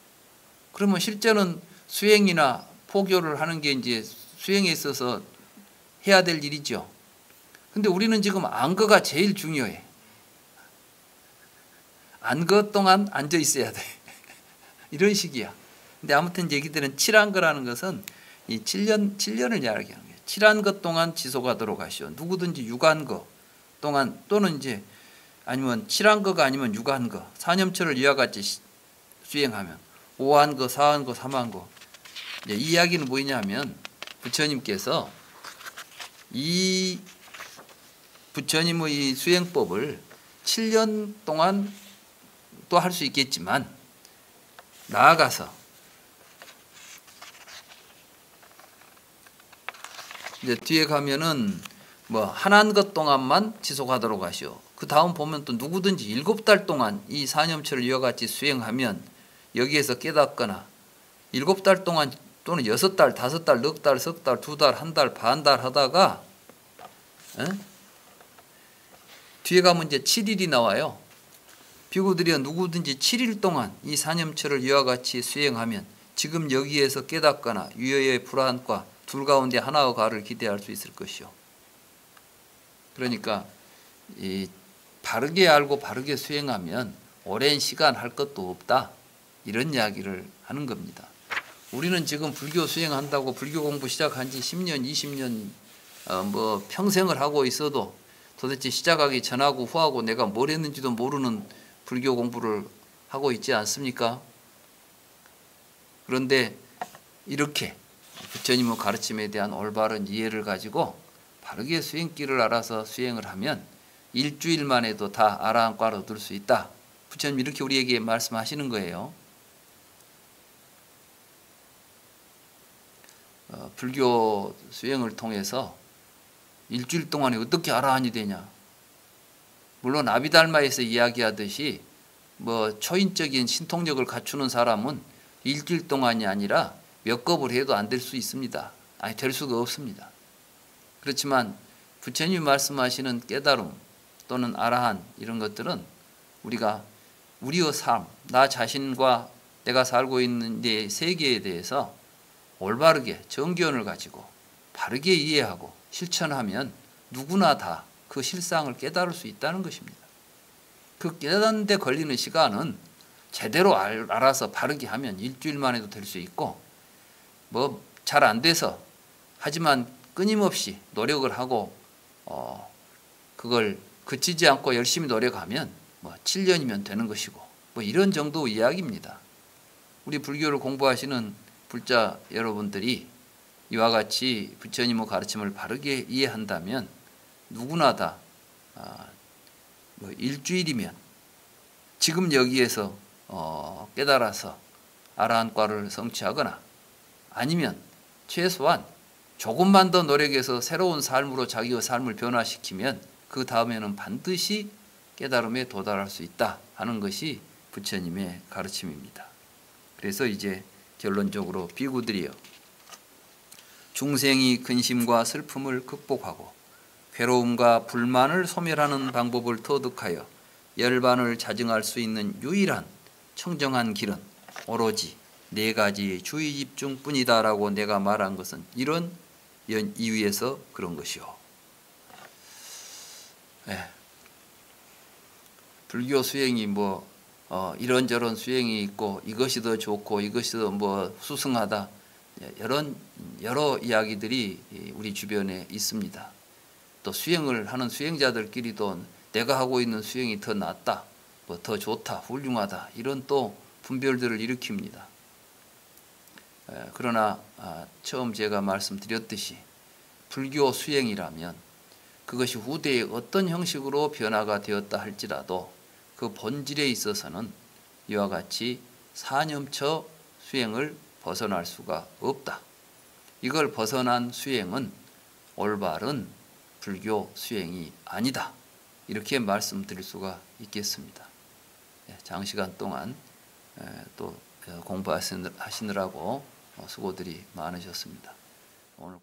그러면 실제는 수행이나 포교를 하는 게 이제 수행에 있어서 해야 될 일이죠. 근데 우리는 지금 안거가 제일 중요해. 안거 동안 앉아 있어야 돼. 이런 식이야. 근데 아무튼 얘기들은 7안거라는 것은 이 7년을 이야기하는 거예요. 7안거 동안 지속하도록 하시오. 누구든지 6안거 동안 또는 이제 아니면 7안거가 아니면 6안거 사념처를 이와 같이 수행하면 5안거, 4안거, 3안거. 이 이야기는 뭐냐면 부처님께서 이 부처님의 이 수행법을 7년 동안 또 할 수 있겠지만 나아가서 이제 뒤에 가면은 뭐 한안거 동안만 지속하도록 하시오. 그 다음 보면 또 누구든지 7달 동안 이 사념처를 이와 같이 수행하면 여기에서 깨닫거나 7달 동안 또는 6달, 5달, 넉 달, 석 달, 2달, 한 달, 반 달 하다가 뒤에 가면 이제 7일이 나와요. 비구들이여 누구든지 7일 동안 이 사념처를 이와 같이 수행하면 지금 여기에서 깨닫거나 유효의 불안과 둘 가운데 하나의 과를 기대할 수 있을 것이요. 그러니까 이 바르게 알고 바르게 수행하면 오랜 시간 할 것도 없다. 이런 이야기를 하는 겁니다. 우리는 지금 불교 수행한다고 불교 공부 시작한 지 10년, 20년 뭐 평생을 하고 있어도 도대체 시작하기 전하고 후하고 내가 뭘 했는지도 모르는 불교 공부를 하고 있지 않습니까? 그런데 이렇게 부처님의 가르침에 대한 올바른 이해를 가지고 바르게 수행길을 알아서 수행을 하면 일주일만 해도 다 아라한과를 얻을 수 있다. 부처님 이렇게 우리에게 말씀하시는 거예요. 불교 수행을 통해서 일주일 동안에 어떻게 아라한이 되냐. 물론 아비달마에서 이야기하듯이 뭐 초인적인 신통력을 갖추는 사람은 일주일 동안이 아니라 몇 겁을 해도 안 될 수 있습니다. 아니 될 수가 없습니다. 그렇지만 부처님이 말씀하시는 깨달음 또는 아라한 이런 것들은 우리가 우리의 삶, 나 자신과 내가 살고 있는 내 세계에 대해서 올바르게 정견을 가지고 바르게 이해하고 실천하면 누구나 다 그 실상을 깨달을 수 있다는 것입니다. 그 깨닫는 데 걸리는 시간은 제대로 알아서 바르게 하면 일주일만 해도 될 수 있고 뭐 잘 안 돼서 하지만 끊임없이 노력을 하고 그걸 그치지 않고 열심히 노력하면 뭐 7년이면 되는 것이고 뭐 이런 정도 이야기입니다. 우리 불교를 공부하시는 불자 여러분들이 이와 같이 부처님의 가르침을 바르게 이해한다면 누구나 다 뭐 일주일이면 지금 여기에서 깨달아서 아라한과를 성취하거나 아니면 최소한 조금만 더 노력해서 새로운 삶으로 자기의 삶을 변화시키면 그 다음에는 반드시 깨달음에 도달할 수 있다 하는 것이 부처님의 가르침입니다. 그래서 이제 결론적으로 비구들이여 중생이 근심과 슬픔을 극복하고 괴로움과 불만을 소멸하는 방법을 터득하여 열반을 자증할 수 있는 유일한 청정한 길은 오로지 네 가지 주의 집중뿐이다라고 내가 말한 것은 이런 이유에서 그런 것이요. 네. 불교 수행이 이런저런 수행이 있고 이것이 더 좋고 이것이 더 수승하다, 여러 이야기들이 우리 주변에 있습니다. 또 수행을 하는 수행자들끼리도 내가 하고 있는 수행이 더 낫다, 더 좋다, 훌륭하다, 이런 또 분별들을 일으킵니다. 그러나 처음 제가 말씀드렸듯이 불교 수행이라면 그것이 후대에 어떤 형식으로 변화가 되었다 할지라도 그 본질에 있어서는 이와 같이 사념처 수행을 벗어날 수가 없다. 이걸 벗어난 수행은 올바른 불교 수행이 아니다. 이렇게 말씀드릴 수가 있겠습니다. 장시간 동안 또 공부하시느라고 수고들이 많으셨습니다. 오늘